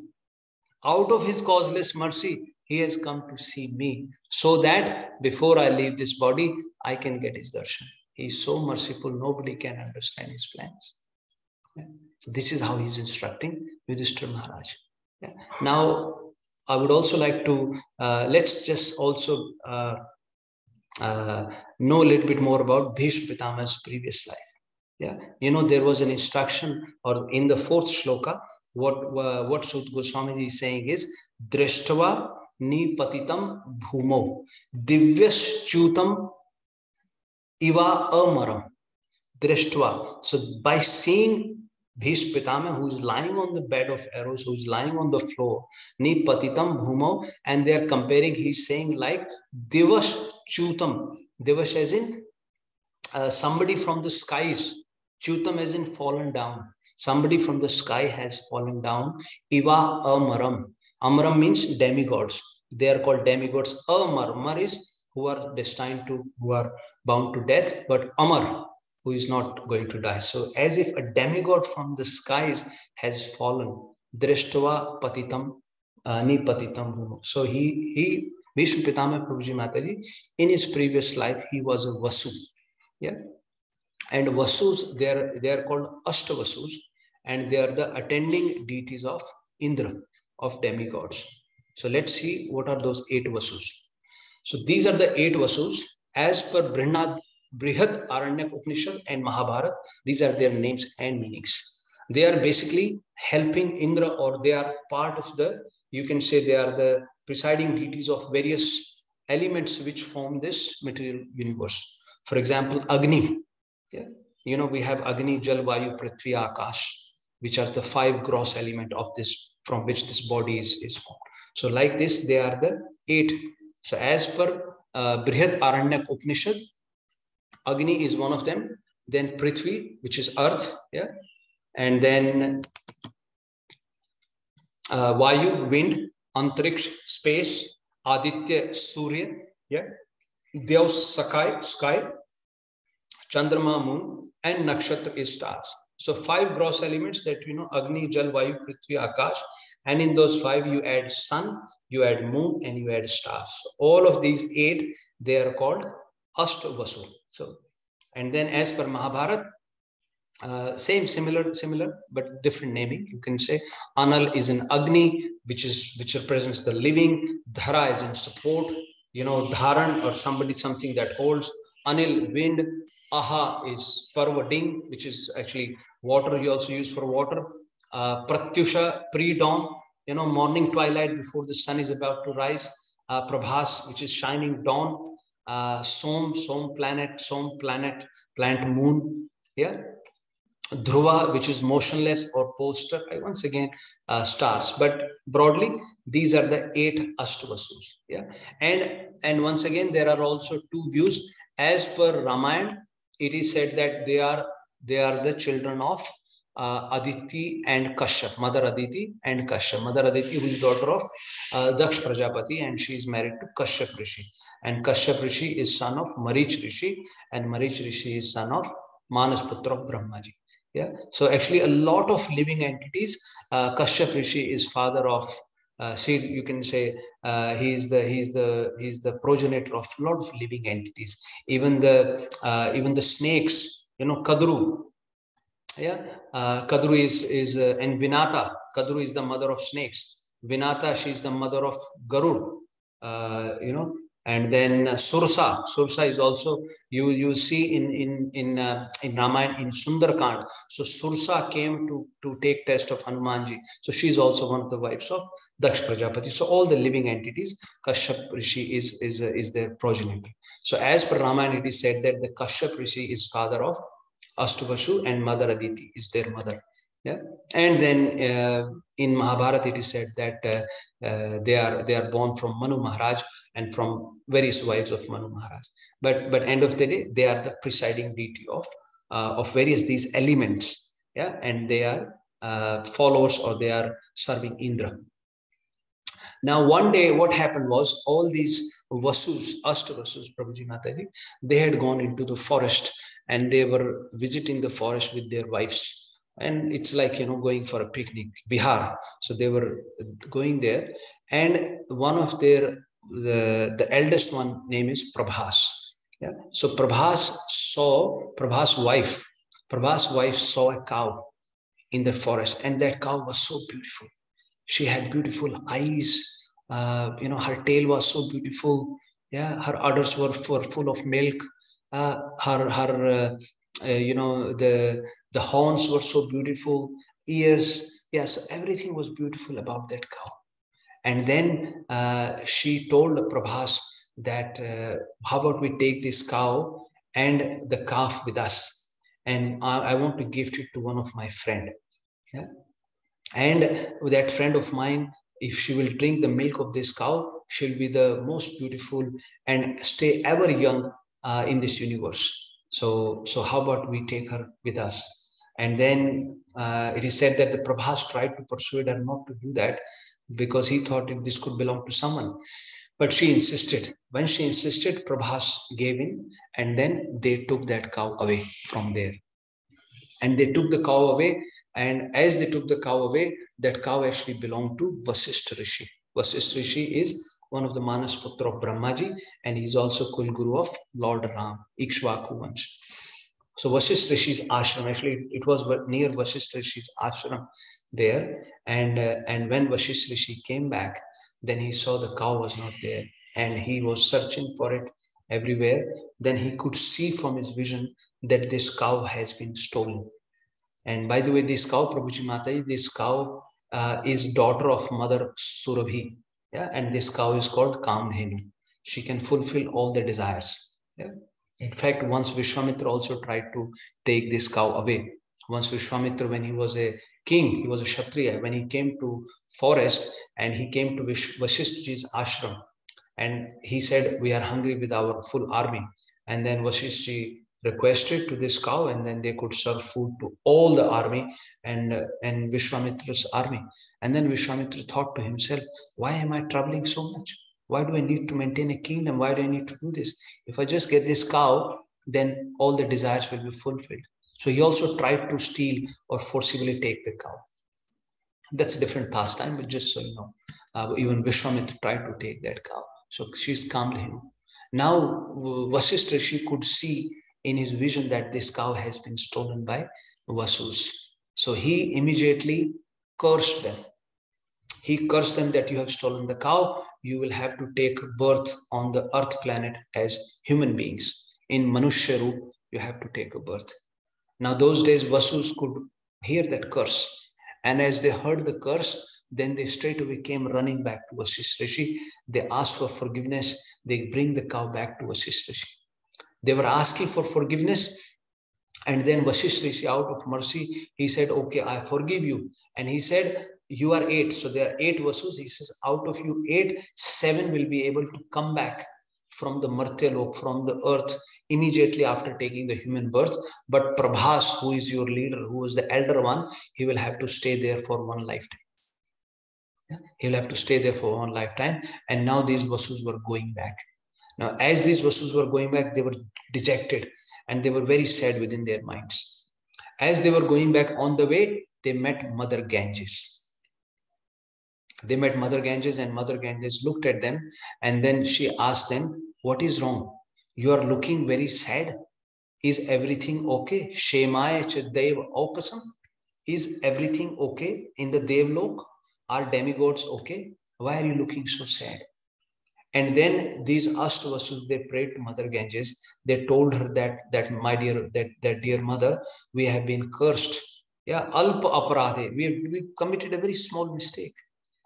out of his causeless mercy, he has come to see me, so that before I leave this body, I can get his darshan. He is so merciful, nobody can understand his plans. Yeah. So this is how he's instructing Yudhishthira Maharaj. Yeah. Now, I would also like to, let's just also know a little bit more about Bhīṣmadev's previous life. Yeah, you know, there was an instruction, or in the 4th shloka, what Sut Goswami is saying is, Drishtva nipatitam bhumo divyaschutam iva amaram. Drishtva. So by seeing Bhīṣmadeva, who is lying on the bed of arrows, who is lying on the floor, nipatitam bhumo, and they are comparing, he's saying like divyaschutam. Divash as in somebody from the skies. Chutam as in fallen down. Somebody from the sky has fallen down. Iva amaram. Amaram means demigods. They are called demigods. Amar is who are destined to, who are bound to death, but Amar, who is not going to die. So as if a demigod from the skies has fallen. Drishtva patitam nipatitam bhumo. So he Bhīṣmadeva Prabhuji Mataji, in his previous life, he was a Vasu. Yeah. And Vasus, they are called Ashtavasus, and they are the attending deities of Indra, of demigods. So let's see what are those 8 Vasus. So these are the 8 Vasus as per Brihad Aranyak Upanishad and Mahabharata. These are their names and meanings. They are basically helping Indra, or they are part of the, you can say they are the presiding deities of various elements which form this material universe. For example, Agni. Yeah, you know, we have Agni, Jal, Vayu, Prithvi, Akash, which are the 5 gross elements of this, from which this body is formed. So like this, they are the 8. So as per Brihad Aranyak Upanishad, Agni is one of them. Then Prithvi, which is earth, yeah, and then Vayu, wind, Antariksh, space, Aditya, Surya, yeah, Dev, sky, Chandrama, moon, and Nakshatra is stars. So 5 gross elements that you know, Agni, Jal, Vayu, Prithvi, Akash, and in those 5 you add sun, you add moon, and you add stars. So all of these 8, they are called Ashtavasu. So, and then as per Mahabharata, similar, but different naming. You can say Anal is in Agni, which represents the living. Dhara is in support. You know, Dharan, or something that holds. Anil, wind. Aha is Parvading, which is actually water. You also use for water. Pratyusha, pre-dawn. You know, morning twilight before the sun is about to rise. Prabhas, which is shining dawn. Som, planet moon. Yeah. Dhruva, which is motionless or poster. Once again, stars. But broadly, these are the 8 Ashtavasus. Yeah. And once again, there are also 2 views. As per Ramayana, it is said that they are the children of Aditi and Kashyap, Mother Aditi and Kashyap. Mother Aditi, who is daughter of Daksh Prajapati, and she is married to Kashyap Rishi. And Kashyap Rishi is son of Marich Rishi, and Marich Rishi is son of Manasputra of Brahmaji. Yeah. So actually, a lot of living entities. Kashyap Rishi is father of. You can say he's the progenitor of a lot of living entities. Even the snakes. You know, Kadru. Yeah, Kadru is and Vinata. Kadru is the mother of snakes. Vinata, she is the mother of Garud. And then Sursa is also, you see in Ramayana, in Sundarkand. So Sursa came to take test of Hanumanji. So she is also one of the wives of Daksh Prajapati. So all the living entities, Kashyap Rishi is their progenitor. So as per Ramayana, it is said that the Kashyap Rishi is father of Astavashu, and Mother Aditi is their mother. Yeah, and then in Mahabharata it is said that they are born from Manu Maharaj and from various wives of Manu Maharaj. But end of the day, they are the presiding deity of various these elements. Yeah, and they are followers, or they are serving Indra. Now, one day, what happened was, all these Vasus, Astavasus, Prabhuji Mataji, they had gone into the forest, and they were visiting the forest with their wives. And it's like, going for a picnic, Bihar. So they were going there, and one of their, the eldest one name is Prabhas. Yeah. So Prabhas' wife saw a cow in the forest, and that cow was so beautiful. She had beautiful eyes. Her tail was so beautiful. Yeah, her udders were full of milk. The horns were so beautiful. Ears, yeah. So everything was beautiful about that cow. And then she told Prabhas that how about we take this cow and the calf with us, and I want to gift it to one of my friend. Yeah. And that friend of mine, if she will drink the milk of this cow, she'll be the most beautiful and stay ever young in this universe. So how about we take her with us? And then it is said that the Prabhas tried to persuade her not to do that, because he thought if this could belong to someone. But she insisted. When she insisted, Prabhas gave in, and then they took that cow away from there. And they took the cow away. And as they took the cow away, that cow actually belonged to Vasishtha Rishi. Vasishtha Rishi is one of the Manas Putra of Brahmaji, and he's also Kulguru of Lord Ram, Ikshvaku Vansh. So Vasishtha Rishi's ashram, actually it was near Vasishtha Rishi's ashram there. And when Vasishtha Rishi came back, then he saw the cow was not there, and he was searching for it everywhere. Then he could see from his vision that this cow has been stolen. And by the way, this cow, Prabhuji Mataji, this cow is daughter of Mother Surabhi. Yeah, and this cow is called Kamdhenu. She can fulfill all the desires. Yeah. In fact, once Vishwamitra also tried to take this cow away. Once Vishwamitra, when he was a king, he was a Kshatriya, when he came to forest and he came to Vasishthaji's ashram, and he said, we are hungry with our full army. And then Vasishthaji requested to this cow, and then they could serve food to all the army and Vishwamitra's army. And then Vishwamitra thought to himself, why am I troubling so much? Why do I need to maintain a kingdom? Why do I need to do this? If I just get this cow, then all the desires will be fulfilled. So he also tried to steal or forcibly take the cow. That's a different pastime, but just so you know, even Vishwamitra tried to take that cow. So she's calmed him. Now Vasishtha Rishi could see in his vision that this cow has been stolen by Vasus. So he immediately cursed them. He cursed them that you have stolen the cow. You will have to take birth on the earth planet as human beings. In Manushya Roop, you have to take a birth. Now those days Vasus could hear that curse. And as they heard the curse, then they straight away came running back to Vasishtha Rishi. They asked for forgiveness. They bring the cow back to Vasishtha Rishi. They were asking for forgiveness. And then Vasishtha Rishi, out of mercy, he said, okay, I forgive you. And he said, you are 8. So there are 8 Vasus. He says, out of you 8, 7 will be able to come back from the Martyalok, from the earth, immediately after taking the human birth. But Prabhas, who is your leader, who is the elder one, he will have to stay there for one lifetime. Yeah? He will have to stay there for one lifetime. And now these Vasus were going back. Now, as these Vasus were going back, they were dejected and they were very sad within their minds. As they were going back on the way, they met Mother Ganges. They met Mother Ganges, and Mother Ganges looked at them, and then she asked them, what is wrong? You are looking very sad. Is everything okay? Shemaya Chadev Aukasam. Is everything okay in the Devlok? Are demigods okay? Why are you looking so sad? And then these Ashtavasus, they prayed to Mother Ganges. They told her that my dear, that dear mother, we have been cursed. Yeah, alpa aparadhe. We committed a very small mistake.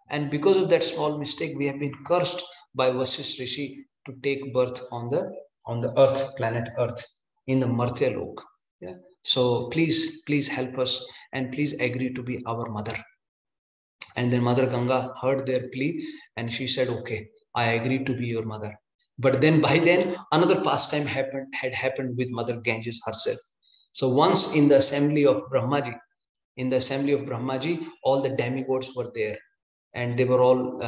And because of that small mistake, we have been cursed by Vasisht Rishi to take birth on the earth, planet Earth, in the Martya Lok. Yeah. So please help us and please agree to be our mother. And then Mother Ganga heard their plea and she said, okay, I agree to be your mother. But then by then, another pastime had happened with Mother Ganges herself. So once in the assembly of Brahmaji, all the demigods were there. And they were all,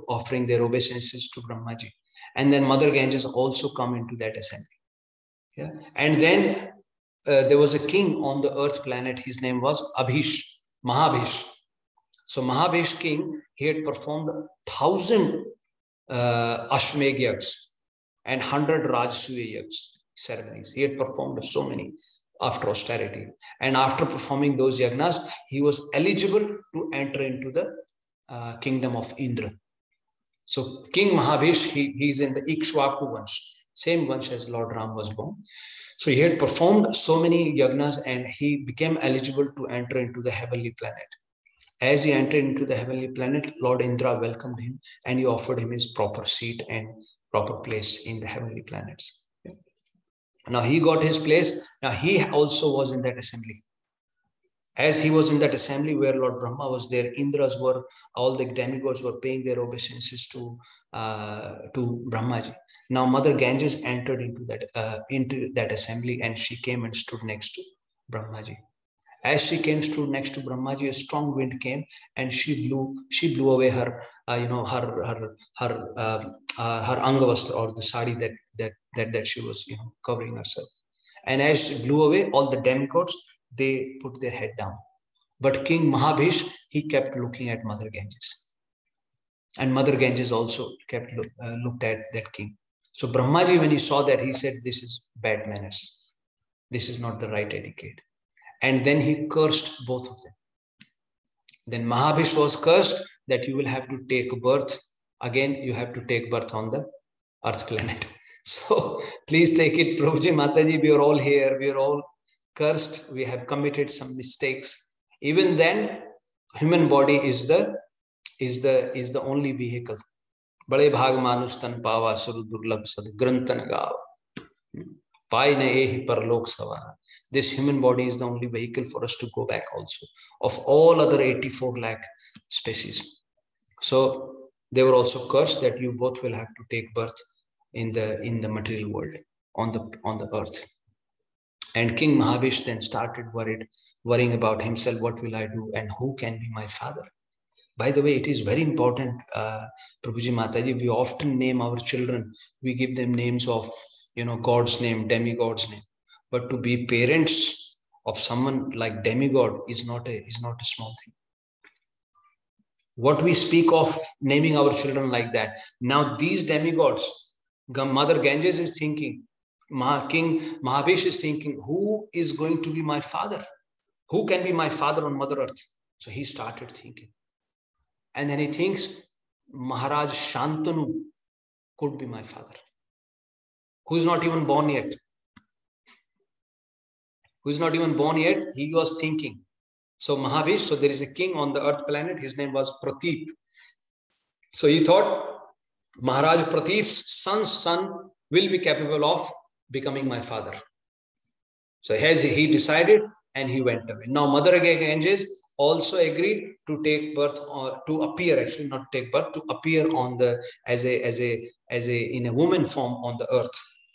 offering their obeisances to Brahmaji. And then Mother Ganges also come into that assembly. Yeah. And then there was a king on the earth planet. His name was Mahabhish. So Mahabhish king, he had performed 1,000 Ashmegh Yags and 100 Rajasuya Yags ceremonies. He had performed so many after austerity. And after performing those yagnas, he was eligible to enter into the kingdom of Indra. So King Mahabhish, he's in the Ikshvaku Vansh, same Vansh as Lord Ram was born. So he had performed so many yagnas and he became eligible to enter into the heavenly planet. As he entered into the heavenly planet, Lord Indra welcomed him and he offered him his proper seat and proper place in the heavenly planets. Yeah. Now he got his place. Now he also was in that assembly. As he was in that assembly where Lord Brahma was there, Indras were, all the demigods were paying their obeisances to Brahmaji. Now Mother Ganges entered into that assembly and she came and stood next to Brahmaji. As she stood next to Brahmaji, a strong wind came and she blew away her angavastra, or the sari that she was covering herself. And as she blew away, all the demigods, they put their head down. But King Mahabhish, he kept looking at Mother Ganges. And Mother Ganges also kept looked at that king. So Brahmaji, when he saw that, he said, this is bad manners. This is not the right etiquette. And then he cursed both of them. Then Mahabhish was cursed that you will have to take birth. Again, you have to take birth on the earth planet. So please take it, Prabhuji, Mataji, we are all here. We are all cursed. We have committed some mistakes. Even then, human body is the only vehicle. Bade bhag manus tan pawa suru durlabh sad grantan gawa. This human body is the only vehicle for us to go back also, of all other 84 lakh species. So they were also cursed that you both will have to take birth in the material world, on the earth. And King Mahabhish then started worrying about himself. What will I do and who can be my father? By the way, it is very important, Prabhuji Mataji, we often name our children, we give them names of God's name, demigod's name. But to be parents of someone like demigod is not a small thing. What we speak of naming our children like that. Now these demigods, Mother Ganges is thinking, King Mahabhish is thinking, who is going to be my father? Who can be my father on Mother Earth? So he started thinking. And then he thinks, Maharaj Shantanu could be my father. Who is not even born yet. He was thinking. So Mahabhish, so there is a king on the earth planet, his name was Prateep. So he thought, Maharaj Prateep's son will be capable of becoming my father. So he decided and he went away. Now Mother Ganges also agreed to take birth, or to appear, actually not take birth, to appear on as a in a woman form on the earth,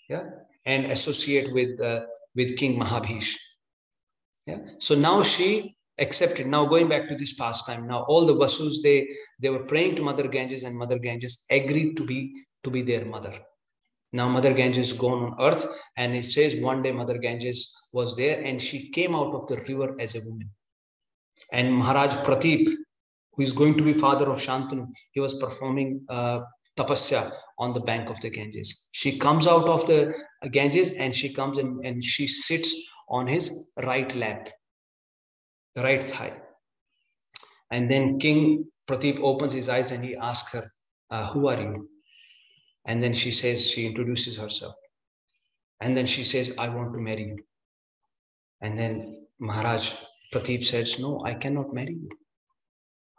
yeah, and associate with King Mahabhish. Yeah. So now she accepted. Now going back to this pastime, now all the Vasus, they were praying to Mother Ganges, and Mother Ganges agreed to be their mother. Now Mother Ganges is gone on earth, and it says one day Mother Ganges was there and she came out of the river as a woman. And Maharaj Prateep, who is going to be father of Shantanu, he was performing tapasya on the bank of the Ganges. She comes out of the Ganges and she comes in and she sits on his right lap, the right thigh. And then King Prateep opens his eyes and he asks her, who are you? And then she says, she introduces herself. And then she says, I want to marry you. And then Maharaj Pradeep says, no, I cannot marry you.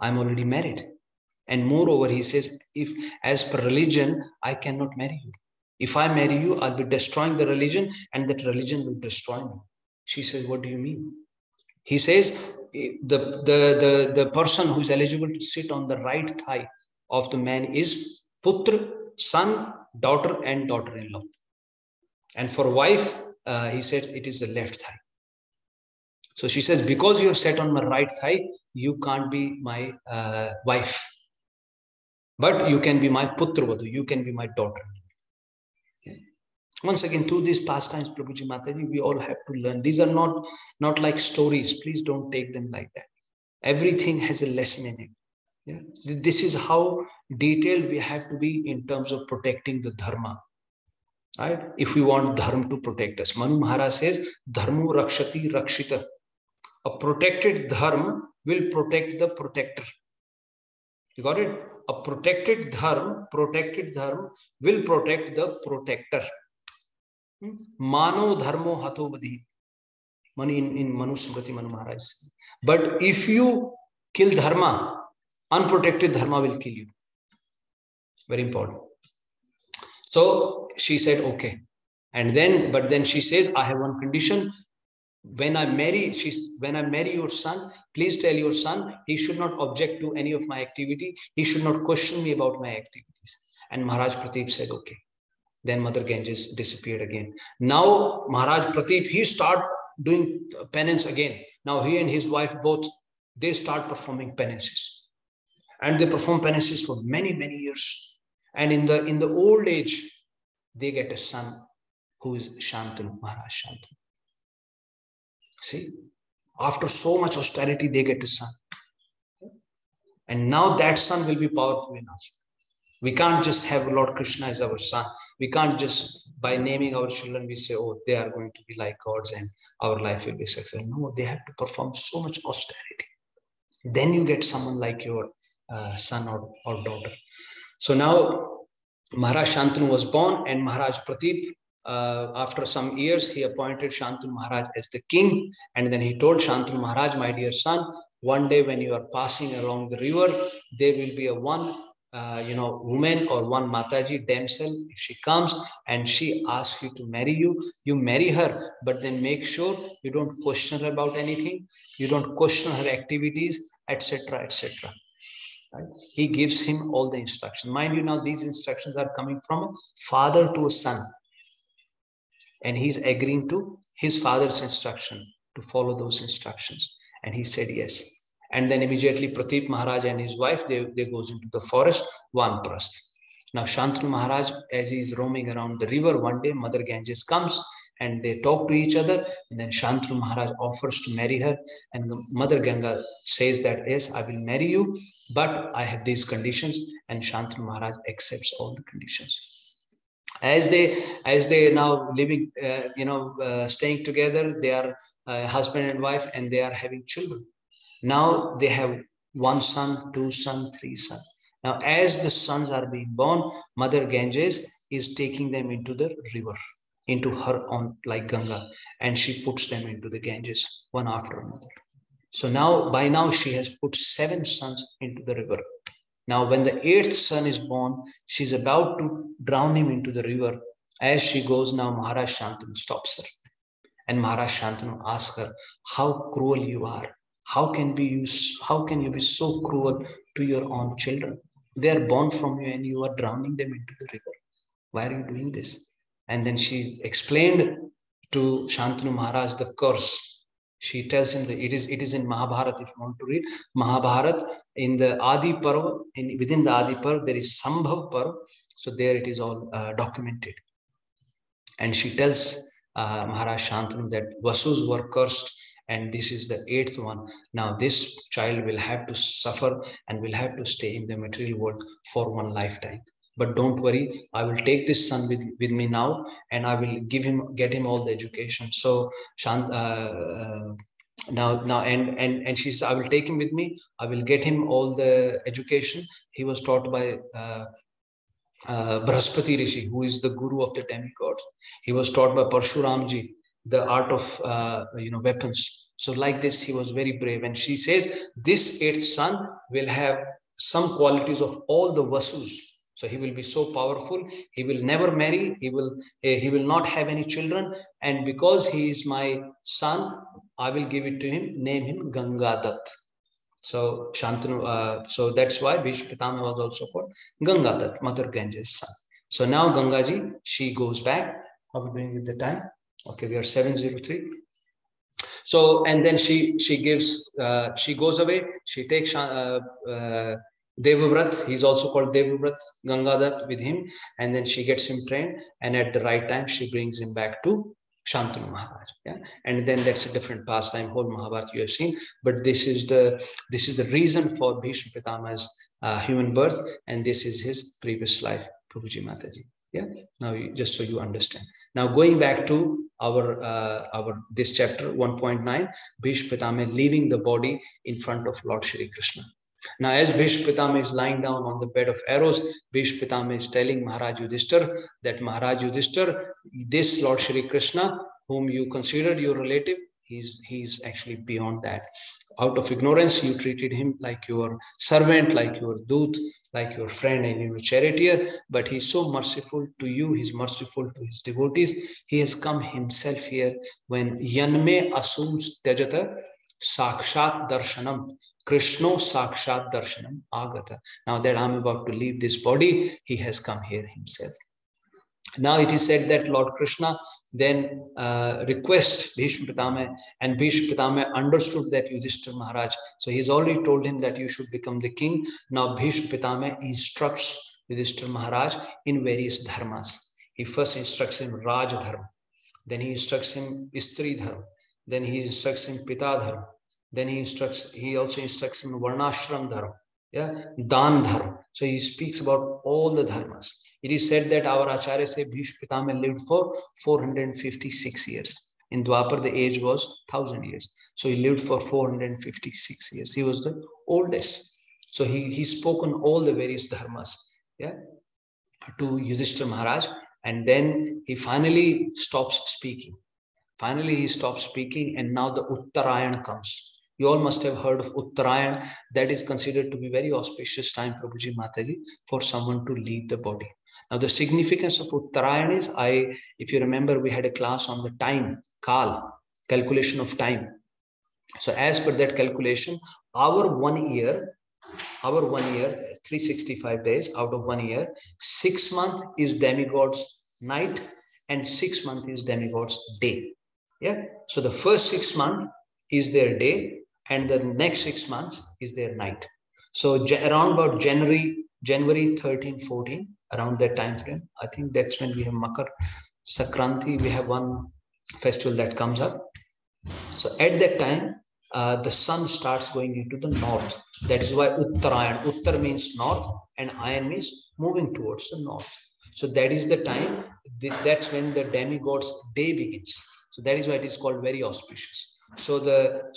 I'm already married. And moreover, he says, if as per religion, I cannot marry you. If I marry you, I'll be destroying the religion, and that religion will destroy me. She says, what do you mean? He says, the person who is eligible to sit on the right thigh of the man is putra, son, daughter, and daughter-in-law. And for wife, he said, it is the left thigh. So she says, because you have sat on my right thigh, you can't be my wife. But you can be my putra vadu, you can be my daughter. Okay. Once again, through these pastimes, Prabhuji Mataji, we all have to learn. These are not like stories. Please don't take them like that. Everything has a lesson in it. Yeah? This is how detailed we have to be in terms of protecting the dharma. Right? If we want dharma to protect us. Manu Maharaj says, dharmo rakshati rakshita. A protected dharma will protect the protector. You got it? A protected dharma will protect the protector. Mano dharmo hato vadhi. In Manu Smriti, Manu Maharaj. But if you kill dharma, unprotected dharma will kill you. Very important. So she said, okay. But then she says, I have one condition. When I marry your son, please tell your son he should not object to any of my activity. He should not question me about my activities. And Maharaj Pradeep said, okay. Then Mother Ganges disappeared again. Now Maharaj Pradeep, he started doing penance again. Now he and his wife both, they start performing penances. And they perform penances for many, many years. And in the old age, they get a son who is Shantanu, Maharaj Shantanu. See, after so much austerity, they get a son. And now that son will be powerful enough. We can't just have Lord Krishna as our son. We can't just, by naming our children, we say, oh, they are going to be like gods and our life will be successful. No, they have to perform so much austerity. Then you get someone like your son or daughter. So now Maharaj Shantanu was born, and Maharaj Pradeep, after some years, he appointed Shantanu Maharaj as the king. And then he told Shantanu Maharaj, my dear son, one day when you are passing along the river, there will be a one woman or one Mataji damsel. If she comes and she asks you to marry you, you marry her, but then make sure you don't question her about anything. You don't question her activities, etc., etc. Right? He gives him all the instructions. Mind you, now these instructions are coming from a father to a son. And he's agreeing to his father's instruction to follow those instructions. And he said yes. And then immediately Pradeep Maharaj and his wife, they goes into the forest, Vanprasth. Now Shantanu Maharaj, as he is roaming around the river, one day Mother Ganges comes and they talk to each other. And then Shantanu Maharaj offers to marry her. And Mother Ganga says that, yes, I will marry you, but I have these conditions. And Shantanu Maharaj accepts all the conditions. As they now living, staying together, they are husband and wife, and they are having children. Now they have one son, two sons, three sons. Now, as the sons are being born, Mother Ganges is taking them into the river, into her own, like Ganga, and she puts them into the Ganges, one after another. So now, by now, she has put 7 sons into the river. Now, when the 8th son is born, she's about to drown him into the river. As she goes, now Maharaj Shantanu stops her. And Maharaj Shantanu asks her, how cruel you are. How can you be so cruel to your own children? They are born from you and you are drowning them into the river. Why are you doing this? And then she explained to Shantanu Maharaj the curse. She tells him that it is in Mahabharata. If you want to read Mahabharata, in the Adi Parva, within the Adi Parva, there is Sambhav Parva. So there it is all documented. And she tells Maharaj Shantanu that Vasus were cursed, and this is the 8th one. Now this child will have to suffer and will have to stay in the material world for one lifetime. But don't worry, I will take this son with me now, and I will get him all the education. So and she says, I will take him with me. I will get him all the education. He was taught by Brihaspati Rishi, who is the guru of the demigods. He was taught by Parshuramji the art of weapons. So like this, he was very brave. And she says this eighth son will have some qualities of all the Vasus. So he will be so powerful. He will never marry. He will not have any children. And because he is my son, I will give it to him. Name him Gangadat. So Shantanu, so that's why Bhīṣmadeva was also called Gangadat, Mother Ganges' son. So now Gangaji, she goes back. How are we doing with the time? Okay, we are 7:03. So and then she goes away. She takes Devavrat. He's also called Devavrat, Gangadat with him, and then she gets him trained. And at the right time, she brings him back to Shantanu Maharaj, yeah, and then that's a different pastime. Whole Mahabharata you have seen, but this is the reason for Bhīṣmadev's human birth, and this is his previous life, Prabhuji Mataji. Yeah, now just so you understand. Now going back to our this chapter 1.9, Bhīṣmadeva leaving the body in front of Lord Shri Krishna. Now, as Bhīṣmadeva is lying down on the bed of arrows, Bhīṣmadeva is telling Maharaj Yudhishthira that Maharaj Yudhishthira, this Lord Shri Krishna, whom you considered your relative, he's actually beyond that. Out of ignorance, you treated him like your servant, like your dut, like your friend and your charioteer. But he's so merciful to you. He's merciful to his devotees. He has come himself here when Yanme asums Tejata Sakshat Darshanam. Krishno Sakshat Darshanam Agata. Now that I'm about to leave this body, he has come here himself. Now it is said that Lord Krishna then requests Bhīṣmadeva, and Bhīṣmadeva understood that Yudhishthira Maharaj. So he's already told him that you should become the king. Now Bhīṣmadeva instructs Yudhishthira Maharaj in various dharmas. He first instructs him Raj Dharma, then he instructs him Istri Dharma, then he instructs him Pita Dharma. Then he also instructs him Varnashram Dharma, yeah, Dan Dharma. So he speaks about all the dharmas. It is said that our Acharya say Bhīṣmadeva lived for 456 years. In Dwapar, the age was 1000 years. So he lived for 456 years. He was the oldest. So he spoke on all the various dharmas, yeah, to Yudhishthira Maharaj, and then he finally stops speaking. Finally, he stops speaking, and now the Uttarayan comes. You all must have heard of Uttarayan. That is considered to be very auspicious time, Prabhuji Mataji, for someone to leave the body. Now, the significance of Uttarayan is, if you remember, we had a class on the time, Kal, calculation of time. So as per that calculation, our 1 year, 365 days out of 1 year, 6 months is demigod's night and 6 months is demigod's day. Yeah. So the first 6 months is their day, and the next 6 months is their night. So around about January 13, 14, around that time frame, I think that's when we have Makar Sakranti. We have one festival that comes up. So at that time, the sun starts going into the north. That is why Uttarayan. Uttar means north, and Ayan means moving towards the north. So that is the time. That's when the demigod's day begins. So that is why it is called very auspicious. So the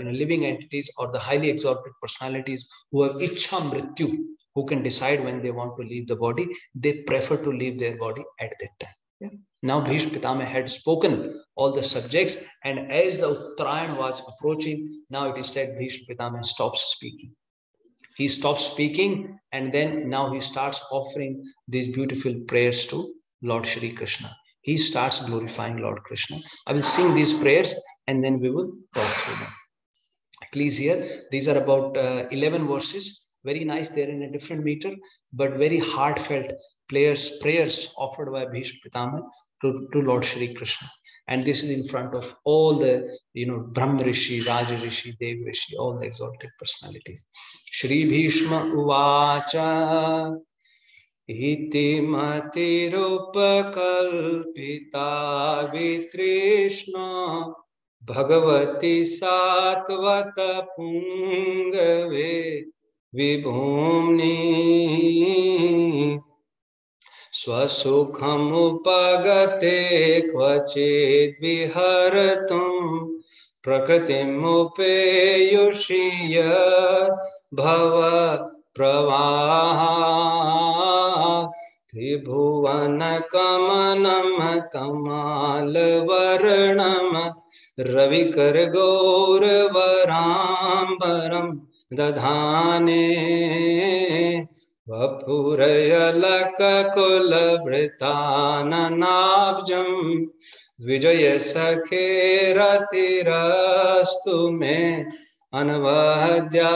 living entities or the highly exalted personalities who have Ichha Mrityu, who can decide when they want to leave the body, they prefer to leave their body at that time. Yeah. Now Bhīṣmadeva had spoken all the subjects, and as the Uttarayan was approaching, now it is said Bhīṣmadeva stops speaking. He stops speaking, and then now he starts offering these beautiful prayers to Lord Shri Krishna. He starts glorifying Lord Krishna. I will sing these prayers and then we will talk through them. Please hear, these are about 11 verses. Very nice, they're in a different meter, but very heartfelt prayers offered by Bhīṣmadeva to Lord Shri Krishna. And this is in front of all the, Brahma Rishi, Raja Rishi, Dev Rishi, all the exalted personalities. Shri Bhīṣma Uvacha Iti Matirupkalpita Vitrishna Bhagavati Satvata Pungave Vibhumni Swasukham upagate kvachit viharatum Prakritim upeyushiya Bhava प्रवाहात् त्रिभुवनकमनं तमालवर्णं रविकरगौरवराम्बरं दधाने वपुरयलककुलभृताननाब्जं विजयसखेरतिरस्तु मे अनवद्या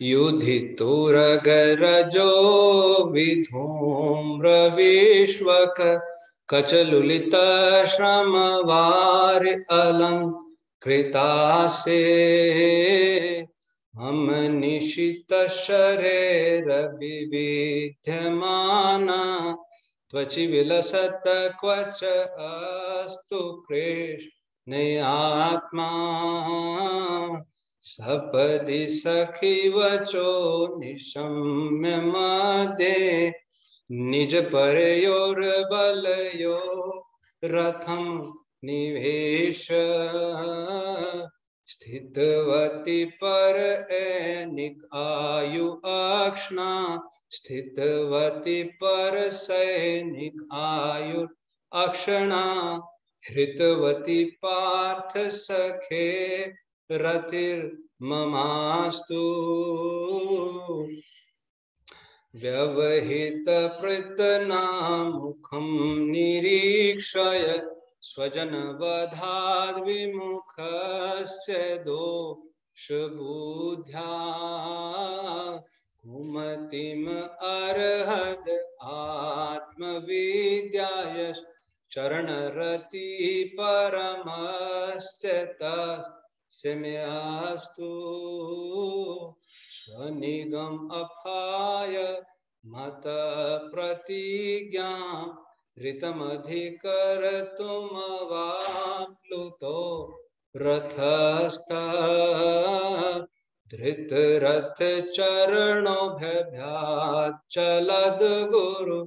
युधितुरगरजो विधूम्रविश्वक कचलुलितश्रमवारि अलङ्कृतासे हम निशितशरैर्विविध्यमाना त्वचि विलसत क्वच अस्तु कृष्णयात्मा सपदि सखिवचो निशम्य मध्ये निज परयोर्बलयो रथं निवेश स्थितवती पर एनिक आयु अक्ष्णा स्थितवती पर सैनिक आयु अक्षणा हृतवती पार्थ सखे रतिर्ममास्तु व्यवहित प्रतनामुखं निरीक्षय स्वजनवधाद् विमुखस्य दोषबुद्ध्या कुमतिम् अर्हद आत्मविद्याय चरणरति परमस्य तस्य मेऽस्तु स्वनिगम अपाय मत प्रतिज्ञा ऋतमधिकर्तुमवाप्लुतो रथस्थ धृतरथ चरणोभ्यभ्याच्चलद् गुरु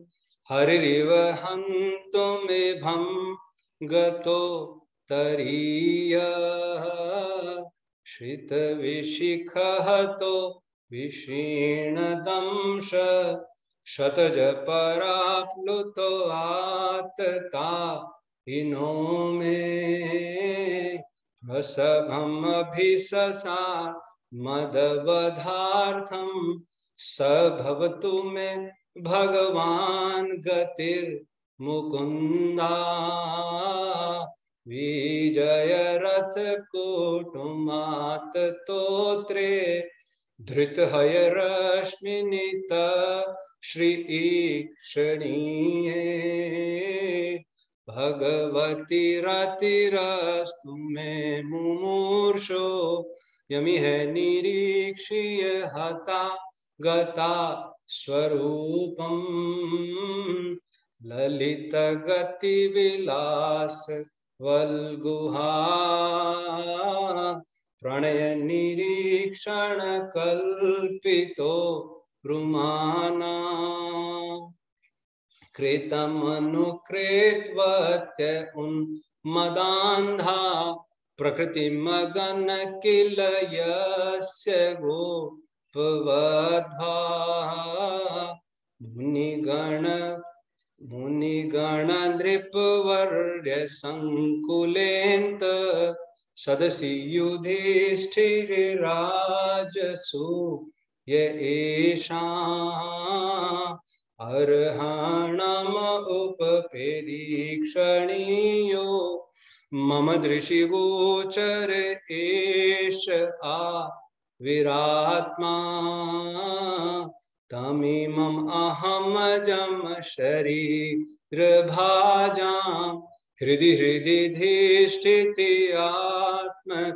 हरिरिव हन्तुमिभं गतो तरीय श्रितविशिखहतो विषीणदंश शतज पराप्लुतो आतता हिनो मे प्रसभम् अभिससा मदवधार्थं स भवतु मे भगवान् गतिर्मुकुन्दा विजय रथ कुटुमात् तोत्रे धृतहय रश्मिनित श्रीईक्षणीये भगवती रतिरस्तु मे मुमूर्षो यमिह निरीक्ष्य हता गता स्वरूपं ललित गति विलास वल्गुहा प्रणय निरीक्षण कल्पितो रुमाना कृतमनुकृत्वत्य उन्मदान्धा प्रकृतिमगन किल यस्य गोपवद्भा मुनिगण नृपवर्य संकुलेन्त सदसि युधिष्ठिरराजसु य एषां अर्हणम् उपपेदीक्षणीयो मम दृशि गोचर एष आ विरात्मा तमिमम् अहमजम शरीरभाजां हृदि हृदि धिष्ठिति आत्मकल्पितानां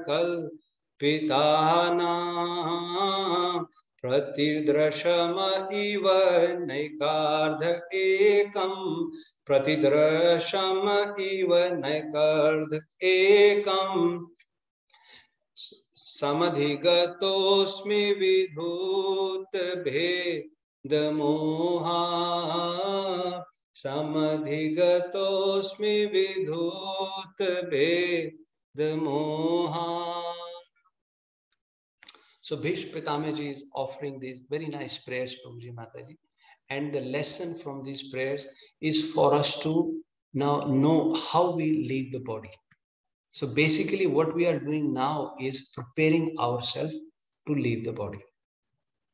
प्रतिदृशम इव नैकार्ध एकं प्रतिदृशम इव नैकार्ध एकं समधिगतोऽस्मि विधूत भेदमोहा समधिगतोऽस्मि विधूत भेदमोहा. So Bhīṣma Pitamaji is offering these very nice prayers, Prabhuji Mataji. And the lesson from these prayers is for us to now know how we leave the body. So basically what we are doing now is preparing ourselves to leave the body.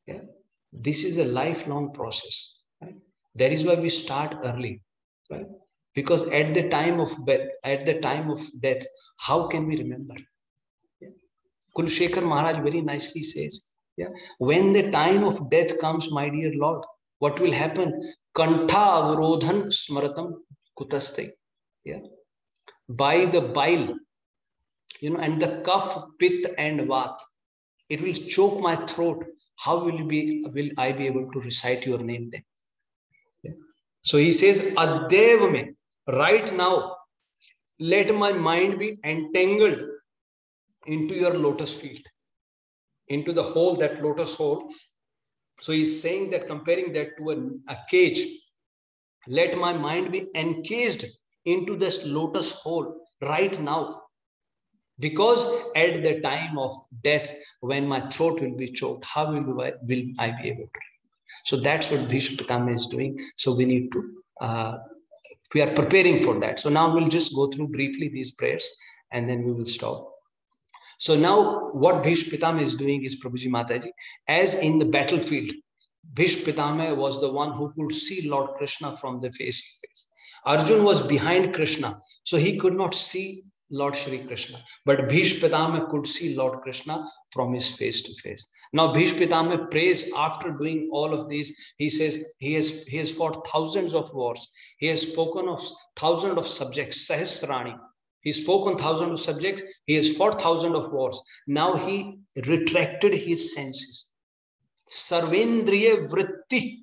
Yeah? This is a lifelong process. Right? That is why we start early. Right? Because at the time of death, how can we remember? Yeah? Kulshekhar Maharaj very nicely says, yeah, when the time of death comes, my dear Lord, what will happen? Kantha avrodhan smaratam kutaste. Yeah. By the bile, and the kapha, pith and vat, it will choke my throat. How will I be able to recite your name then? Yeah. So he says, Addev me, right now, let my mind be entangled into your lotus field, into the hole, that lotus hole. So he's saying that, comparing that to a cage, let my mind be encased into this lotus hole right now. Because at the time of death, when my throat will be choked, how will I be able to? So that's what Bhīṣma Pitama is doing. So we need to, we are preparing for that. So now we'll just go through briefly these prayers and then we will stop. So now what Bhīṣma Pitama is doing is, Prabhuji Mataji, as in the battlefield, Bhīṣma Pitama was the one who could see Lord Kṛṣṇa from the face to face. Arjun was behind Kṛṣṇa, so he could not see Lord Shri Kṛṣṇa. But Bhīṣma Pitama could see Lord Kṛṣṇa from his face to face. Now Bhīṣma Pitama prays after doing all of these. He says he has fought thousands of wars. He has spoken of thousands of subjects, Sahasrani. He spoke on thousands of subjects. He has fought thousands of wars. Now he retracted his senses. Sarvendriya vritti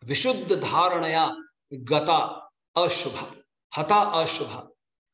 vishuddha dharanaya gata ashubha hata ashubha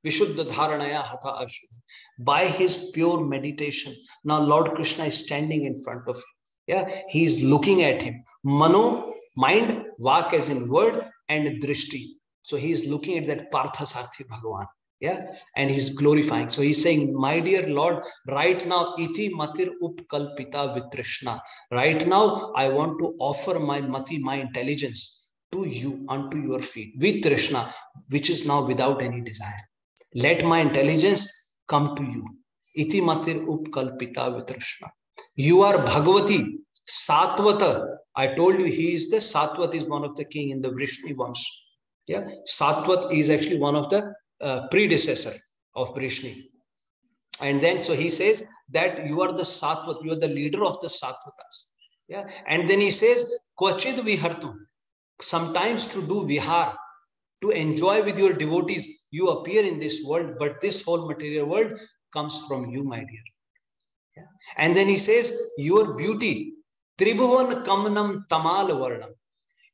vishuddha dharanaya hata ashubha. By his pure meditation, now Lord Kṛṣṇa is standing in front of him. Yeah, he is looking at him. Mano, mind, vak as in word, and drishti. So he is looking at that Parthasarthi Bhagavan. Yeah, and he's glorifying. So he's saying, my dear Lord, right now, iti matir upkalpita vitrishna. Right now, I want to offer my mati, my intelligence, to you, unto your feet, vitrishna, which is now without any desire. Let my intelligence come to you. Iti matir upkalpita vitrishna. You are Bhagavati, Satvata. I told you he is the Satvat is one of the king in the Vrishni Vamsh. Yeah, Satvat is actually one of the predecessor of Vrishni. And then so he says that you are the Satvat, you are the leader of the Satvatas. Yeah, and then he says Kvachid vihartum, sometimes to do vihar, to enjoy with your devotees, you appear in this world, but this whole material world comes from you, my dear. Yeah. And then he says your beauty, Tribhuvan Kamanam Tamal Varnam,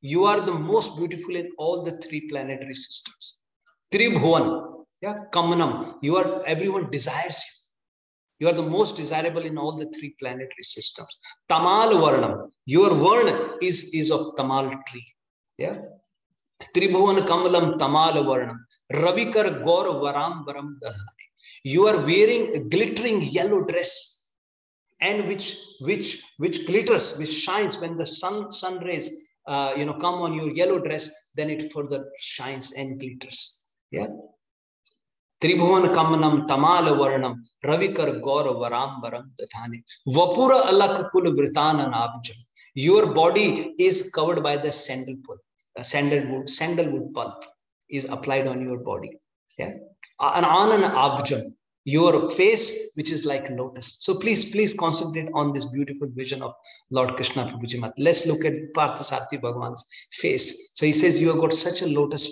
you are the most beautiful in all the three planetary systems. Tribhuvan, yeah, Kamanam, everyone desires you. You are the most desirable in all the three planetary systems. Tamal Varnam, your Varna is of Tamal tree. Yeah. Tribhuvan Kamalam Tamal Varnam, Ravikar Gaur Varam Varam Dahani. You are wearing a glittering yellow dress, and which glitters, which shines when the sun rays come on your yellow dress, then it further shines and glitters. Yeah. Tribhuvan Kamanam Tamala Varnam Ravikar Gaur Varam Varam Dathani Vapura Alak Kul Vritana Abjam. Your body is covered by the sandalwood pulp is applied on your body. Yeah. An Anan Abjam, your face, which is like lotus. So please concentrate on this beautiful vision of Lord Kṛṣṇa Prabhuji Maharaj. Let's look at Parthasarthi Bhagavan's face. So he says, you have got such a lotus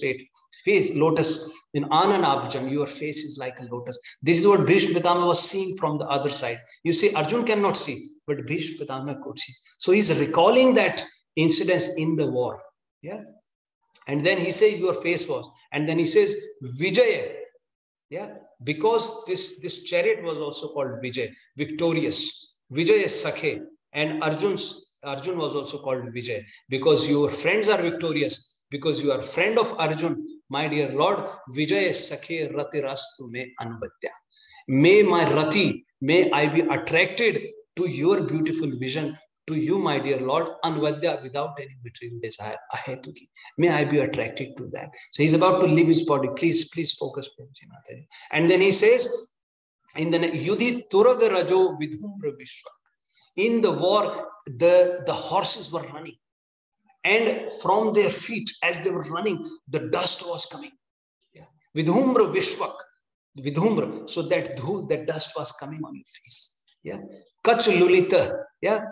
face, lotus in Anan Abjam, your face is like a lotus. This is what Bhīṣma Pitama was seeing from the other side. You see, Arjun cannot see, but Bhīṣma Pitama could see. So he's recalling that incidents in the war. Yeah. And then he says, your face was, and then he says, Vijaya. Yeah, because this chariot was also called Vijay, victorious. Vijay Sakhe, and Arjun was also called Vijay, because your friends are victorious, because you are friend of Arjun, my dear Lord. Vijay Sakhe Rati Rastu me Anvatya. May my Rati, may I be attracted to your beautiful vision, to you, my dear Lord, anvadya, without any material desire. Ahetuki. May I be attracted to that. So he's about to leave his body. Please focus. And then he says, in the Yudhi Turaga Rajo Vidhumbra Vishwa. In the war, the horses were running. And from their feet, as they were running, the dust was coming. Yeah. Vidhumbra Vishwak. Vidhumbra. So that dust was coming on your face. Yeah. Kach Lulita. Yeah.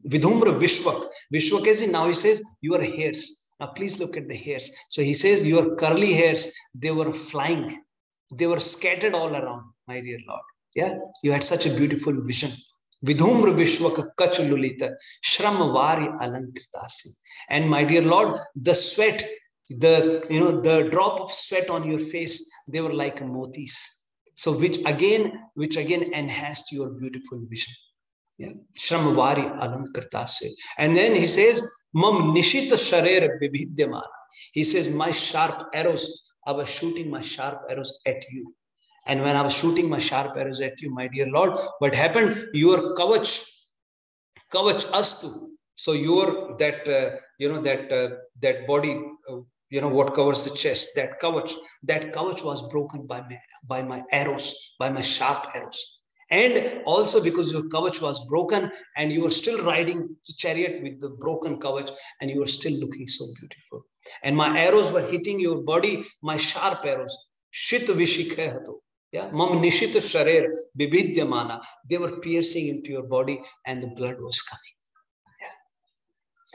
Vidhumbra Vishwak. Vishwak is in, now he says, your hairs. Now please look at the hairs. So he says, your curly hairs, they were flying. They were scattered all around, my dear Lord. Yeah. You had such a beautiful vision. Vidhumbra Vishwaka Kachalulita Shramvari Alankritasi. And my dear Lord, the sweat, the drop of sweat on your face, they were like motis. So which again enhanced your beautiful vision. Yeah. Shramvari Alankritasi. And then he says, Mam Nishita Sharer Bibhidyamana. He says, my sharp arrows, I was shooting my sharp arrows at you. And when I was shooting my sharp arrows at you, my dear Lord, what happened? Your kavach astu. So your that body, what covers the chest, that kavach was broken by my arrows, by my sharp arrows. And also because your kavach was broken, and you were still riding the chariot with the broken kavach, and you were still looking so beautiful. And my arrows were hitting your body, my sharp arrows. Shit vishikhato. Yeah, Mam Nishita Sharer Bibhidyamana. They were piercing into your body, and the blood was coming. Yeah.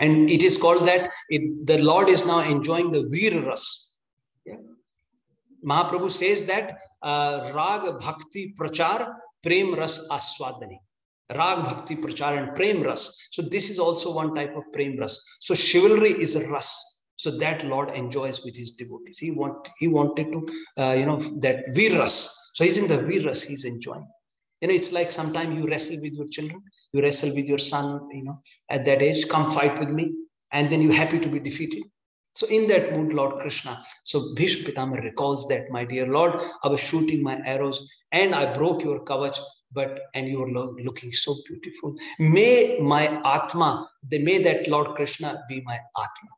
And it is called that the Lord is now enjoying the Veer Ras. Yeah. Mahaprabhu says that Rag Bhakti Prachar Prem Ras Aswadani. Rag Bhakti Prachar and Prem Ras. So this is also one type of Prem Ras. So chivalry is a Ras. So that Lord enjoys with his devotees. He wanted to, that Veeras. So he's in the Veeras, he's enjoying. It's like sometimes you wrestle with your children, you wrestle with your son, at that age, come fight with me. And then you're happy to be defeated. So in that mood, Lord Krishna. So Bhīṣmadeva recalls that, my dear Lord, I was shooting my arrows and I broke your kavach, and you were looking so beautiful. May my Atma, may that Lord Krishna be my Atma.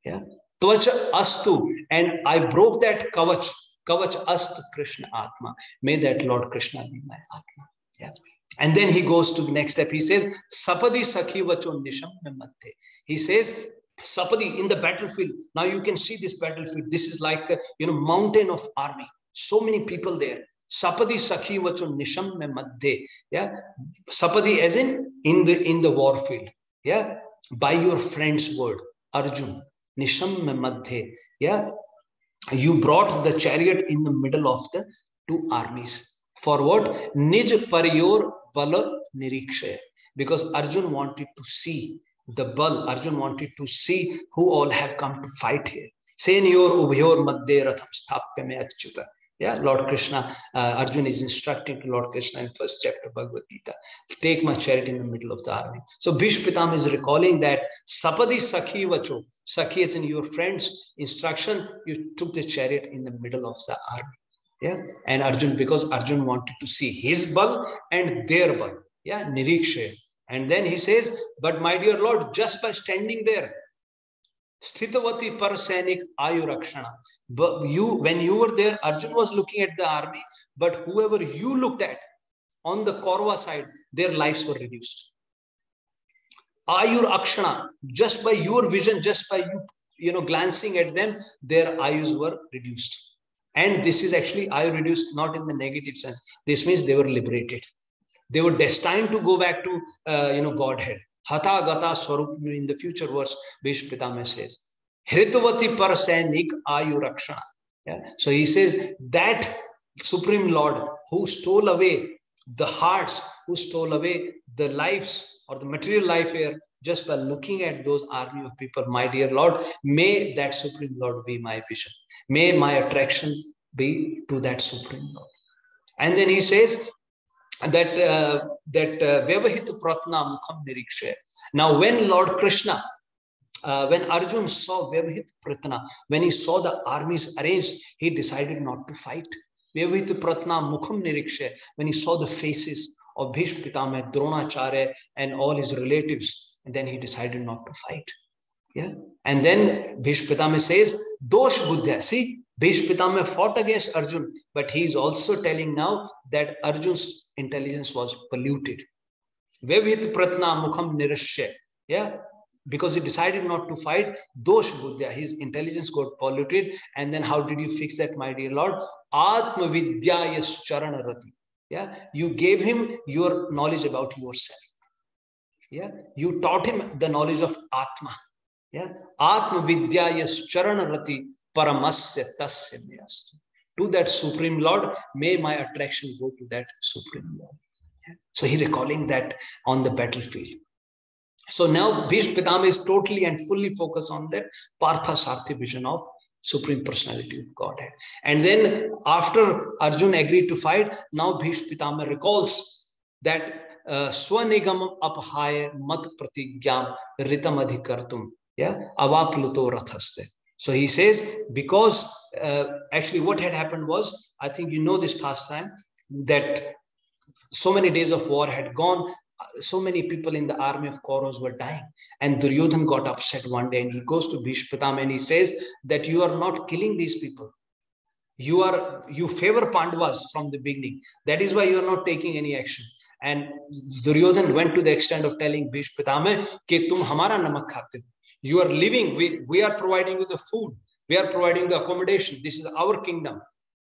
Yeah. Tvacha astu, and I broke that kavach astu Krishna Atma. May that Lord Krishna be my Atma. Yeah. And then he goes to the next step. He says, Sapadi Sakhi Vacho Nisham Matte. He says, Sapadi in the battlefield. Now you can see this battlefield. This is like a mountain of army. So many people there. Sapadi Sakhi Vacho Nisham Madde. Yeah. Sapadi as in the war field. Yeah. By your friend's word, Arjun. Nisham Madhe. Yeah. You brought the chariot in the middle of the two armies. For what? Nij Pariyor Bala Nirikshaya. Because Arjun wanted to see the Bal. Arjun wanted to see who all have come to fight here. Senyor Ubhyor Madhe Ratham Sthapya Me Achyuta. Yeah, Lord Krishna, Arjun is instructing to Lord Krishna in first chapter of Bhagavad Gita, take my chariot in the middle of the army. So Bhīṣmadeva is recalling that Sapadi Sakhi Vacho, Sakhi is in your friend's instruction, you took the chariot in the middle of the army. Yeah, and Arjun, because Arjun wanted to see his bal and their bal. Yeah, Nirikshe. And then he says, but my dear Lord, just by standing there, Sthitavati Parasainik Ayurakshana. But when you were there, Arjun was looking at the army, but whoever you looked at on the Kaurava side, their lives were reduced. Ayurakshana, just by your vision, just by you glancing at them, their ayus were reduced. And this is actually ayu reduced, not in the negative sense. This means they were liberated. They were destined to go back to Godhead. Hatha Gata Swarup, in the future verse, Bhīṣmadeva says, Hritavati Parasainik Ayu Rakshana. Yeah. So he says that Supreme Lord who stole away the hearts, who stole away the lives or the material life here, just by looking at those army of people, my dear Lord, may that Supreme Lord be my vision. May my attraction be to that Supreme Lord. And then he says, that Vyavahit Pratna Mukham Nirikshe. Now when Lord Krishna, when Arjun saw Vyavahit Pratna, when he saw the armies arranged, he decided not to fight. Vyavahit Pratna Mukham Nirikshe. When he saw the faces of Bhīṣma Pitāmaha, Dronacharya, and all his relatives. And then he decided not to fight. Yeah. And then Bhīṣma Pitāmaha says, Dosh Buddhya. See, Bhīṣma Pitāmaha fought against Arjun, but he is also telling now that Arjun's intelligence was polluted. Vevit Pratna Mukham Nirashya. Yeah. Because he decided not to fight, Dosh Buddhya, his intelligence got polluted. And then how did you fix that, my dear Lord? Atma Vidyayas Charana Rati. Yeah, you gave him your knowledge about yourself. Yeah, you taught him the knowledge of Atma. Yeah, Atma Vidyayas Charana Rati Paramasya Tasya Meyastu. To that Supreme Lord, may my attraction go to that Supreme Lord. Yeah. So he recalling that on the battlefield. So now Bhīṣma Pitāmaha is totally and fully focused on that Partha Sarthi vision of Supreme Personality of Godhead. And then after Arjun agreed to fight, now Bhīṣma Pitāmaha recalls that Swanigamam Apahaya Mat Pratigyam Ritam Adhikartum. Yeah, Avapluto Rathaste. So he says, because actually what had happened was, I think you know this pastime, that so many days of war had gone. So many people in the army of Kauravas were dying, and Duryodhana got upset one day, and he goes to Bhīṣma Pitāmaha and he says that you are not killing these people. You favor Pandavas from the beginning. That is why you are not taking any action. And Duryodhana went to the extent of telling Bhīṣma Pitāmaha कि तुम हमारा नमक खाते हो. You are living. We are providing you the food. We are providing the accommodation. This is our kingdom,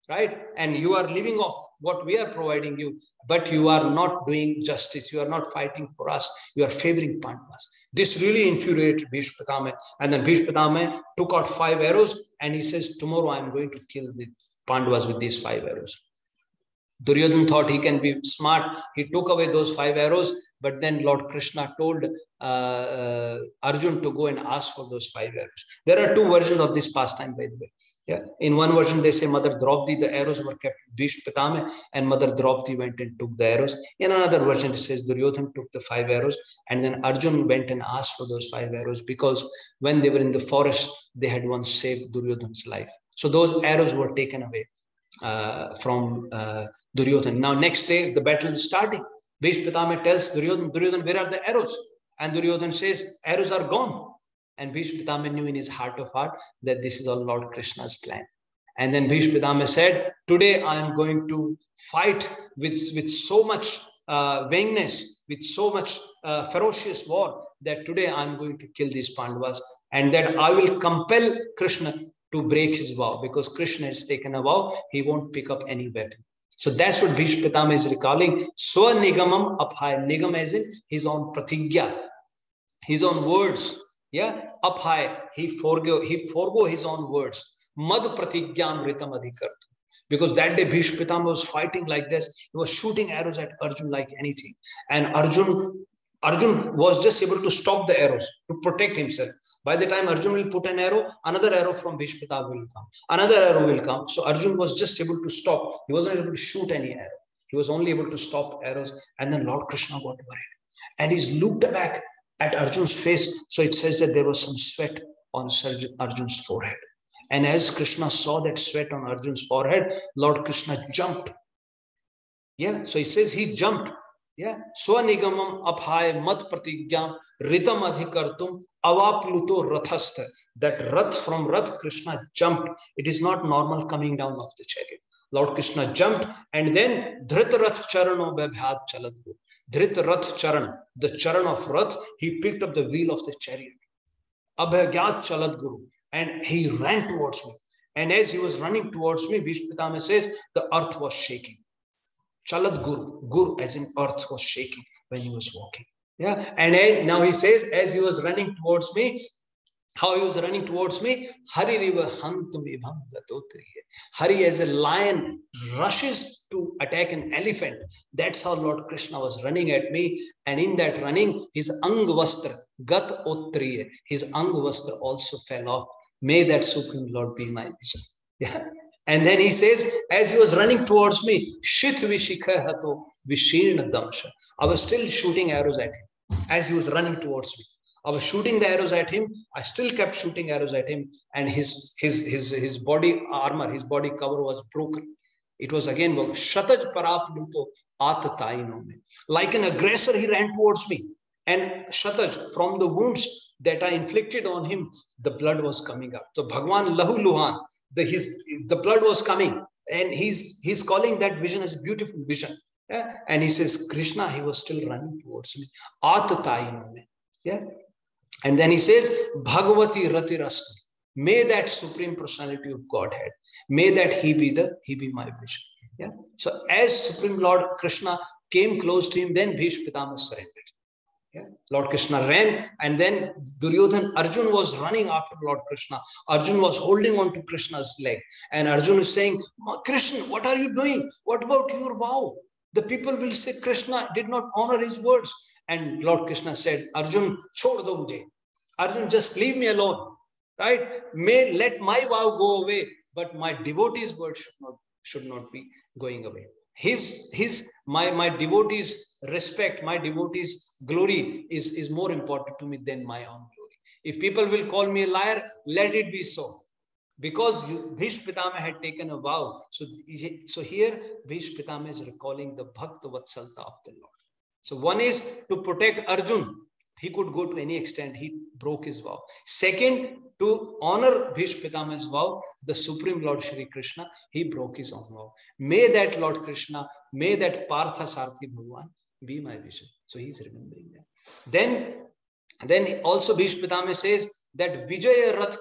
right? And you are living off what we are providing you, but you are not doing justice. You are not fighting for us. You are favoring Pandavas. This really infuriated Bhīṣma Pitāmaha. And then Bhīṣma Pitāmaha took out 5 arrows and he says, tomorrow I am going to kill the Pandavas with these 5 arrows. Duryodhana thought he can be smart. He took away those 5 arrows, but then Lord Kṛṣṇa told Arjun to go and ask for those 5 arrows. There are 2 versions of this pastime, by the way. Yeah. In one version, they say Mother Draupadi, the arrows were kept with Bhīṣma Pitāmaha, and Mother Draupadi went and took the arrows. In another version, it says Duryodhana took the 5 arrows, and then Arjun went and asked for those 5 arrows, because when they were in the forest, they had once saved Duryodhana's life. So those arrows were taken away from Duryodhana. Now, next day, the battle is starting. Bhīṣma Pitāmaha tells Duryodhana, Duryodhana, where are the arrows? And Duryodhana says, arrows are gone. And Bhīṣma Pitāmaha knew in his heart of heart that this is all Lord Krishna's plan. And then Bhīṣma Pitāmaha said, today I am going to fight with so much vaingness, with so much ferocious war, that today I am going to kill these Pandavas, and that I will compel Kṛṣṇa to break his vow, because Kṛṣṇa has taken a vow, he won't pick up any weapon. So that's what Bhīṣma Pitāmaha is recalling. Swa Nigamam Aphaya. Nigam as in his own pratigya, his own words. Yeah, up high, he forego his own words. Mad pratigyam ritam adhikartam. Because that day Bhīṣma Pitāmaha was fighting like this. He was shooting arrows at Arjun like anything. And Arjun was just able to stop the arrows, to protect himself. By the time Arjun will put an arrow, another arrow from Bhīṣma Pitāmaha will come. Another arrow will come. So Arjun was just able to stop. He wasn't able to shoot any arrow. He was only able to stop arrows. And then Lord Kṛṣṇa got worried. And he's looked back at Arjun's face. So it says that there was some sweat on Arjun's forehead. And as Kṛṣṇa saw that sweat on Arjun's forehead, Lord Kṛṣṇa jumped. Yeah, so he says he jumped. Yeah, Swanigamam Aphaya Mat Pratigyam Ritam Adhikartum Avapluto Rathastha. That Rath, from Rath, Kṛṣṇa jumped. It is not normal coming down of the chariot. Lord Kṛṣṇa jumped, and then Dhrita Rath Charano Bhabhyat Chaladhu. Dhrita Rath Charan, the Charan of Rath, he picked up the wheel of the chariot. Abhagyat Chaladguru, and he ran towards me. And as he was running towards me, Bhīṣma Pitāmaha says, the earth was shaking. Chaladguru, Guru as in earth was shaking when he was walking. Yeah, and now he says, as he was running towards me, how he was running towards me, Hari Riva Hantum Ibham Gatotriye. Hari as a lion rushes to attack an elephant. That's how Lord Kṛṣṇa was running at me. And in that running, his Angvastra, Gat Otriye, his Angvastra also fell off. May that Supreme Lord be my vision. Yeah. And then he says, as he was running towards me, Shit Vishikha Hato Vishirna Damsha. I was still shooting arrows at him as he was running towards me. I was shooting the arrows at him. I still kept shooting arrows at him, and his body armor, his body cover was broken. It was again, Shataj Parap Lupo Atataino me. Like an aggressor, he ran towards me. And Shataj, from the wounds that I inflicted on him, the blood was coming up. So Bhagwan Lahu Luhan, the blood was coming. And he's calling that vision as a beautiful vision. Yeah? And he says, Krishna, he was still running towards me. Atataino me. Yeah. And then he says, Bhagavati Ratirasti. May that Supreme Personality of Godhead, may that he be my vision. Yeah. So as Supreme Lord Krishna came close to him, then Bhīṣmadeva surrendered. Yeah. Lord Krishna ran, and then Duryodhan, Arjun was running after Lord Krishna. Arjun was holding on to Krishna's leg, and Arjun is saying, Krishna, what are you doing? What about your vow? The people will say Krishna did not honor his words. And Lord Krishna said, Arjun, chhod do mujhe. Arjun, just leave me alone. Right? May let my vow go away, but my devotee's word should not be going away. My devotee's respect, my devotee's glory is more important to me than my own glory. If people will call me a liar, let it be so. Because Bhīṣmadeva had taken a vow. So here Bhīṣmadeva is recalling the Bhakta Vatsalta of the Lord. So one is to protect Arjun. He could go to any extent. He broke his vow. Second, to honor Bhīṣmadava's vow, the Supreme Lord Shri Krishna, he broke his own vow. May that Lord Krishna, may that Partha Sarthi Bhagwan be my vision. So he's remembering that. Then also Bhīṣmadeva says that Vijaya Rath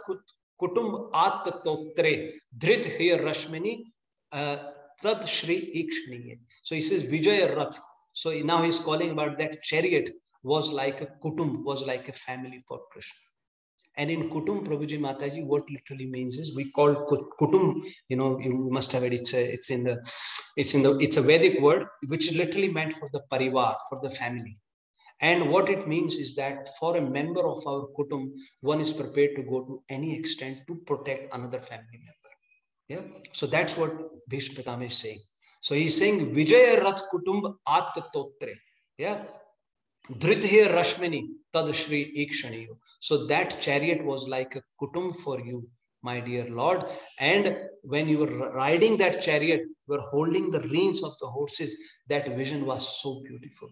Kutum At Totre Dhrit Hiya Rashmini Tad Shri Ikshniye. So he says Vijaya Rath. So now he's calling about that chariot was like a kutum, was like a family for Krishna. And in kutum, Prabhuji Mataji, what literally means is we call kutum, you must have it. It's a Vedic word, which literally meant for the parivar, for the family. And what it means is that for a member of our kutum, one is prepared to go to any extent to protect another family member. Yeah. So that's what Bhīṣmadeva is saying. So he's saying Vijaya Rath Kutum At Totre. Yeah. Dhritya Rashmini Tad Shri Ikshaniyo. So that chariot was like a kutum for you, my dear Lord. And when you were riding that chariot, you were holding the reins of the horses. That vision was so beautiful.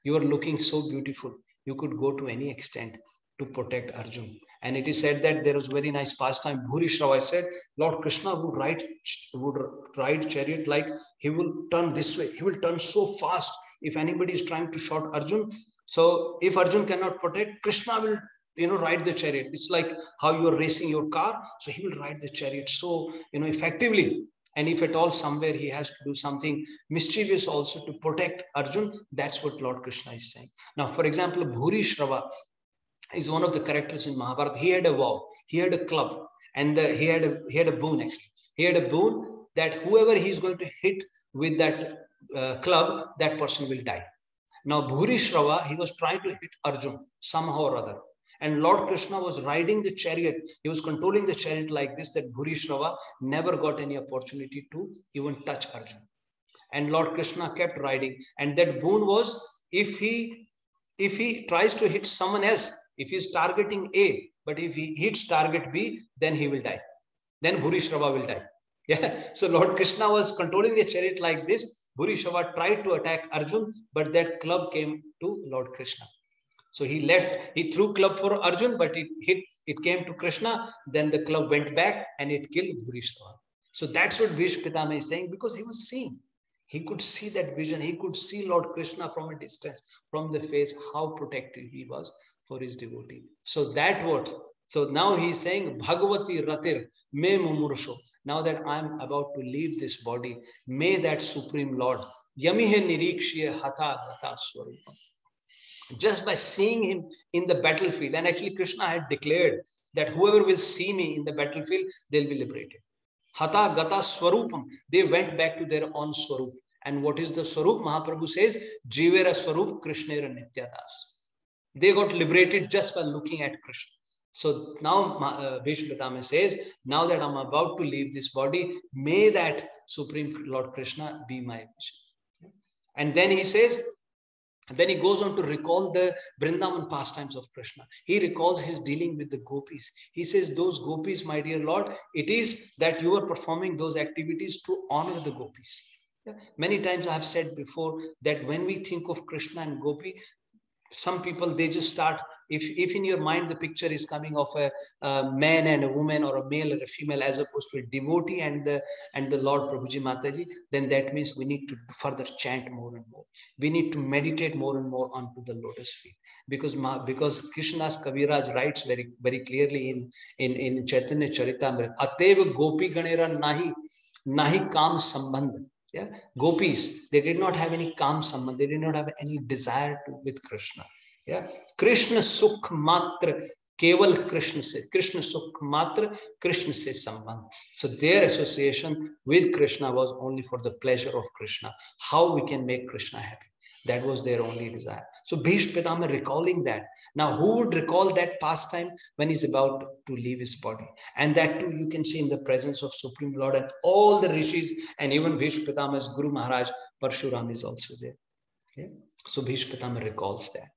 You were looking so beautiful. You could go to any extent to protect Arjun. And it is said that there was very nice pastime. Bhūrishrawa said, Lord Krishna would ride chariot like he will turn this way. He will turn so fast. If anybody is trying to shoot Arjun, so if Arjun cannot protect, Krishna will, ride the chariot. It's like how you are racing your car. So he will ride the chariot so, effectively. And if at all somewhere he has to do something mischievous also to protect Arjun, that's what Lord Krishna is saying. Now, for example, Bhūrishrawa is one of the characters in Mahabharata. He had a vow. He had a club, and he had a boon actually. He had a boon that whoever he is going to hit with that club, that person will die. Now, Bhūrishrawa, he was trying to hit Arjun somehow or other. And Lord Krishna was riding the chariot. He was controlling the chariot like this, that Bhūrishrawa never got any opportunity to even touch Arjun. And Lord Krishna kept riding. And that boon was, if he tries to hit someone else, if he's targeting A, but if he hits target B, then he will die. Then Bhūrishrawa will die. Yeah. So Lord Krishna was controlling the chariot like this. Bhūrishrawa tried to attack Arjun, but that club came to Lord Krishna. So he threw club for Arjun, but it came to Krishna. Then the club went back and it killed Bhūrishrawa. So that's what Bhīṣmadeva is saying, because he was seeing. He could see that vision. He could see Lord Krishna from a distance, from the face, how protective he was for his devotee. So now he's saying, Bhagavati Ratir me mumursho. Now that I'm about to leave this body, may that Supreme Lord, Yamihe Nirikshya Hatha Hatha Swarupam. Just by seeing him in the battlefield, and actually Krishna had declared that whoever will see me in the battlefield, they'll be liberated. Hatha Gata Swarupam. They went back to their own Swarup. And what is the Swarup? Mahaprabhu says, Jivera Swarup Krishnera Nityadas. They got liberated just by looking at Krishna. So now Bhīṣmadeva says, now that I'm about to leave this body, may that Supreme Lord Krishna be my vision. And then he says, Then he goes on to recall the Vrindavan pastimes of Krishna. He recalls his dealing with the gopis. He says, those gopis, my dear Lord, it is that you are performing those activities to honor the gopis. Yeah. Many times I have said before that when we think of Krishna and gopi, some people, they just start, if in your mind the picture is coming of a man and a woman, or a male and a female, as opposed to a devotee and the Lord Prabhuji Mataji, then that means we need to further chant more and more. We need to meditate more and more onto the lotus feet, because Krishna's Kaviraj writes very, very clearly in Chaitanya Charitamrita, Atev gopi ganera nahi kam sambandh. Yeah, gopis, they did not have any kam sambandh, they did not have any desire with Krishna. Yeah, Krishna sukh matra keval Krishna sukh matra Krishna se sambandh. So their association with Krishna was only for the pleasure of Krishna, how we can make Krishna happy. That was their only desire. So Bhīṣmadeva recalling that. Now, who would recall that pastime when he's about to leave his body? And that too, you can see in the presence of Supreme Lord and all the rishis, and even Bhīṣmadava's Guru Maharaj Parshuram is also there. Okay? So Bhīṣmadeva recalls that.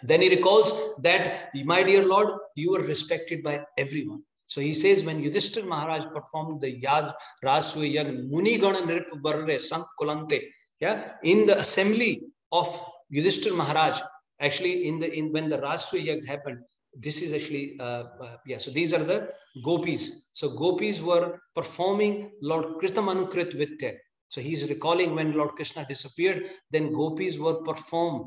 Then he recalls that, my dear Lord, you are respected by everyone. So he says, when Yudhishthira Maharaj performed the Rajsuya Yagna, Muni Gana Nirp Barre Sant Kulante, yeah, in the assembly of Yudhishthira Maharaj, actually when the Rajsuya Yagna happened, this is actually, so these are the gopis. So gopis were performing Lord Kritamanu Vitya. So he's recalling when Lord Krishna disappeared, then gopis were performed.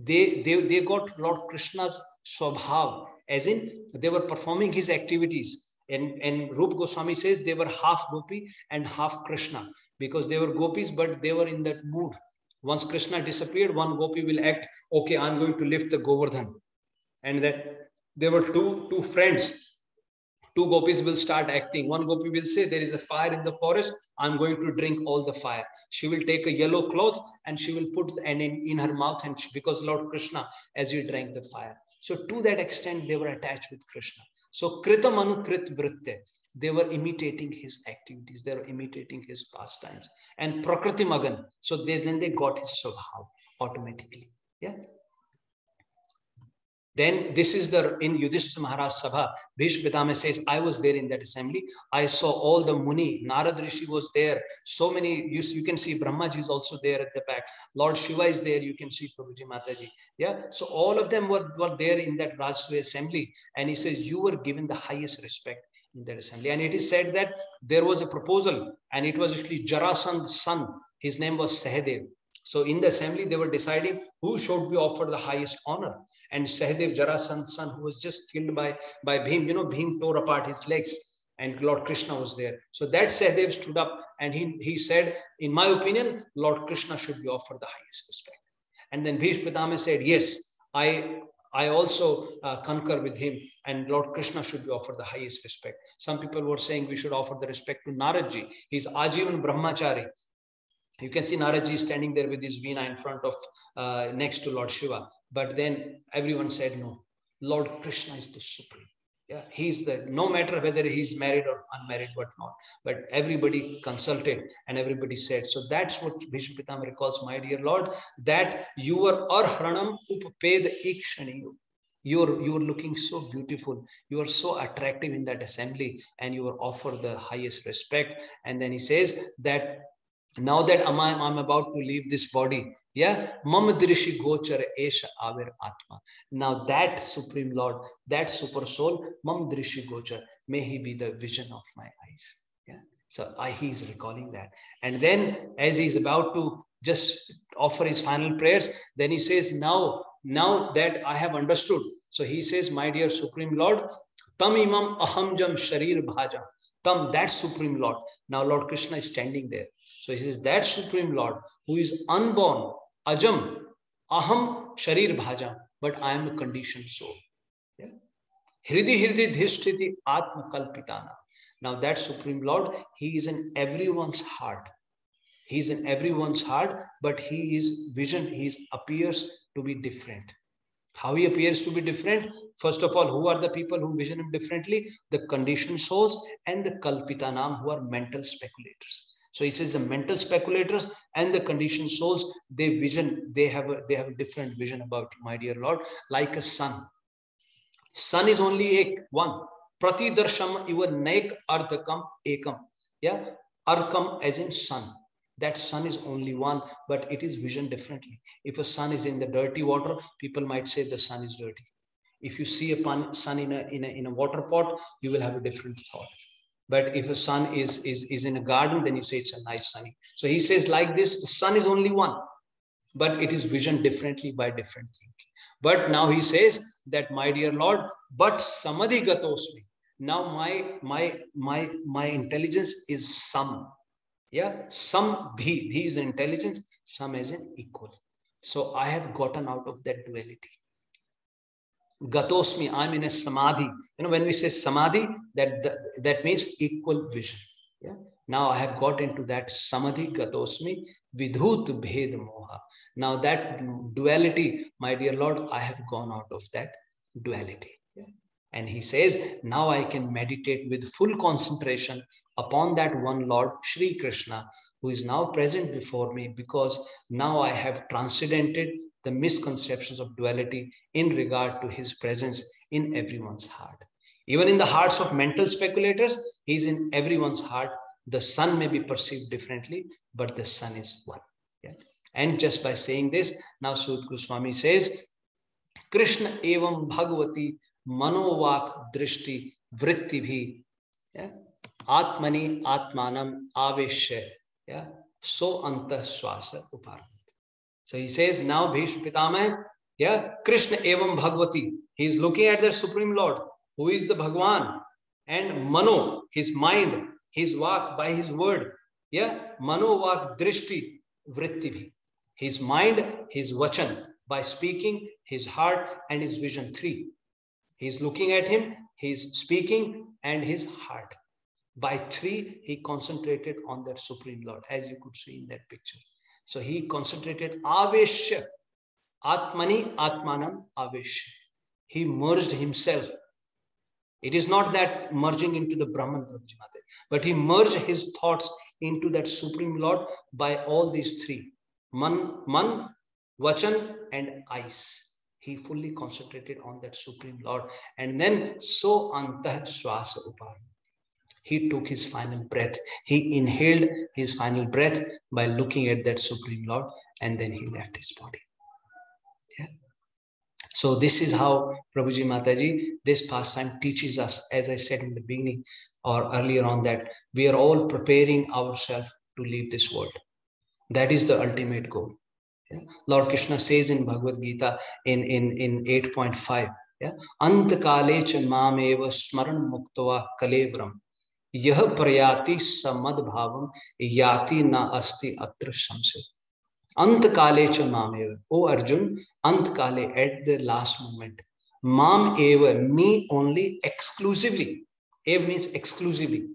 They got Lord Krishna's swabhav, as in they were performing his activities. And Rupa Goswami says they were half gopi and half Krishna, because they were gopis, but they were in that mood. Once Krishna disappeared, one gopi will act, okay, I'm going to lift the Govardhan. And that there were two friends. Two gopis will start acting. One gopi will say, there is a fire in the forest, I'm going to drink all the fire. She will take a yellow cloth and she will put in her mouth, and because Lord Krishna, as he drank the fire. So to that extent, they were attached with Krishna. So Krita Manukrit Vritte, they were imitating his activities, they were imitating his pastimes. And Prakriti Magan, so then they got his Swabhav automatically. Yeah. Then this is in Yudhishthira Maharaj Sabha, Bhīṣmadeva says, I was there in that assembly. I saw all the Muni, Narad Rishi was there. So many, you can see Brahmaji is also there at the back. Lord Shiva is there, you can see Prabhuji Mataji. Yeah, so all of them were there in that Rajsuya assembly. And he says, you were given the highest respect in that assembly. And it is said that there was a proposal, and it was actually Jarasandh's son. His name was Sahadev. So in the assembly, they were deciding who should be offered the highest honor. And Sahadev, Jarasandh's son, who was just killed by Bhīm, Bhīm tore apart his legs, and Lord Krishna was there. So that Sahadev stood up and he said, in my opinion, Lord Krishna should be offered the highest respect. And then Bhīṣmadeva said, yes, I also concur with him, and Lord Krishna should be offered the highest respect. Some people were saying we should offer the respect to Naradji. He's Ajivan Brahmachari. You can see Naradji standing there with his veena in front of, next to Lord Shiva. But then everyone said, no, Lord Krishna is the supreme. Yeah, he's no matter whether he's married or unmarried, whatnot. But everybody consulted and everybody said. So that's what Bhīṣmadeva recalls, my dear Lord, that you were arharanam upped ikshaniyu. You were looking so beautiful. You were so attractive in that assembly, and you were offered the highest respect. And then he says that now that I'm about to leave this body, yeah, Mam Drishi Gochar Esha Aver Atma. Now that Supreme Lord, that Super Soul, Mam Drishi Gochar, may he be the vision of my eyes. Yeah. So he's recalling that. And then as he's about to just offer his final prayers, then he says, now that I have understood. So he says, my dear Supreme Lord, Tam Imam Ahamjam Sharir Bhajam. Tam, that Supreme Lord. Now Lord Krishna is standing there. So he says, that Supreme Lord who is unborn, Ajam, Aham Sharir Bhajam, but I am a conditioned soul. Yeah? Hridi Dhishtiti Atma Kalpitana. Now that Supreme Lord, he is in everyone's heart. He is in everyone's heart, but he is vision, he appears to be different. How he appears to be different? First of all, who are the people who vision him differently? The conditioned souls and the Kalpitanam, who are mental speculators. So he says the mental speculators and the conditioned souls, they have a different vision about you, my dear Lord, like a sun. Sun is only one. Pratidarsham iva naik ardhakam ekam. Yeah, arkam as in sun. That sun is only one, but it is visioned differently. If a sun is in the dirty water, people might say the sun is dirty. If you see a sun in a water pot, you will have a different thought. But if a sun is in a garden, then you say it's a nice sunny. So he says like this, the sun is only one, but it is visioned differently by different thinking. But now he says that, my dear Lord, but samadhi gatosmi. Now my intelligence is some. Yeah, some dhi is intelligence, some as an equal. So I have gotten out of that duality. Gatosmi, I'm in a samadhi. You know, when we say samadhi, that means equal vision. Yeah. Now I have got into that samadhi gatosmi vidhut bhed moha. Now that duality, my dear Lord, I have gone out of that duality. Yeah. And he says, now I can meditate with full concentration upon that one Lord, Shri Krishna, who is now present before me, because now I have transcendented the misconceptions of duality in regard to his presence in everyone's heart. Even in the hearts of mental speculators, he is in everyone's heart. The sun may be perceived differently, but the sun is one. Yeah? And just by saying this, now Sud Goswami says, Krishna evam bhagavati manovat drishti vritti bhi. Yeah? Atmani atmanam aveshya. Yeah? So anta swasa upara. So he says now Bhīṣmadeva, yeah, Krishna evam bhagavati. He is looking at the Supreme Lord, who is the Bhagwan, and Mano, his mind, his vak, by his word. Yeah, Mano vak drishti vritti bhi. His mind, his vachan, by speaking, his heart and his vision. Three. He is looking at him, he is speaking, and his heart. By three, he concentrated on that Supreme Lord, as you could see in that picture. So he concentrated aveshya, atmani atmanam aveshya. He merged himself. It is not that merging into the Brahman, but he merged his thoughts into that Supreme Lord by all these three. Man, vachan, and eyes. He fully concentrated on that Supreme Lord. And then, so antah swasa upara. He took his final breath. He inhaled his final breath by looking at that Supreme Lord, and then he left his body. Yeah. So this is how Prabhuji Mataji, this pastime teaches us, as I said in the beginning or earlier on, that we are all preparing ourselves to leave this world. That is the ultimate goal. Yeah. Lord Kṛṣṇa says in Bhagavad Gita in 8.5, yeah, Antakale cha mam eva smaran muktava kalebram. Yah prayati samad bhavam yati na asti atra samse. Antakale cha mam eva. O Arjun, Antakale, at the last moment. Mam eva, me only, exclusively. Eva means exclusively.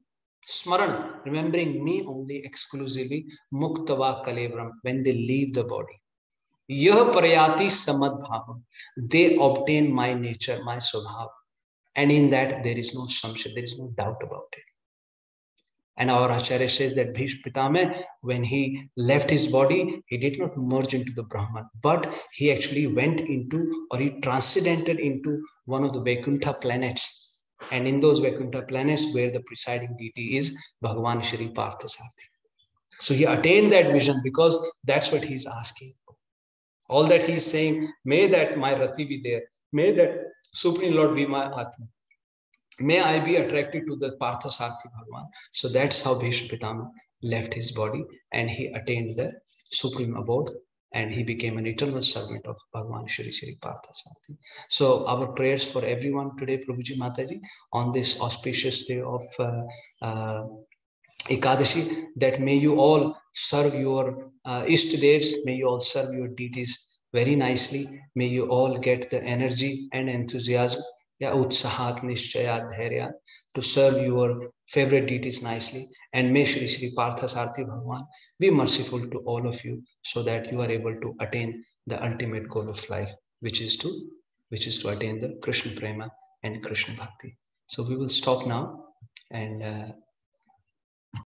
Smaran, remembering me only exclusively. Muktava kalebram, when they leave the body. Yah prayati samad bhavam. They obtain my nature, my swabhav. And in that there is no samshaya, there is no doubt about it. And our Acharya says that Bhīṣmadeva, when he left his body, he did not merge into the Brahman, but he actually went into, or he transcendented into one of the Vaikuntha planets. And in those Vaikuntha planets, where the presiding deity is Bhagavan Shri Parthasarathi. So he attained that vision because that's what he's asking. All that he's saying, may that my Rati be there, may that Supreme Lord be my Atma. May I be attracted to the Parthasarathi Bhagavan. So that's how Bhīṣmadeva left his body and he attained the supreme abode and he became an eternal servant of Bhagavan Shri Shri Parthasarathi. So our prayers for everyone today, Prabhuji Mataji, on this auspicious day of Ekadashi, that may you all serve your Ishtadevs, may you all serve your deities very nicely. May you all get the energy and enthusiasm, utsahat nishchayat dhairya, to serve your favorite deities nicely. And may Shri Shri Parthasarathi Bhagavan be merciful to all of you so that you are able to attain the ultimate goal of life, which is to attain the Krishna Prema and Krishna Bhakti. So we will stop now and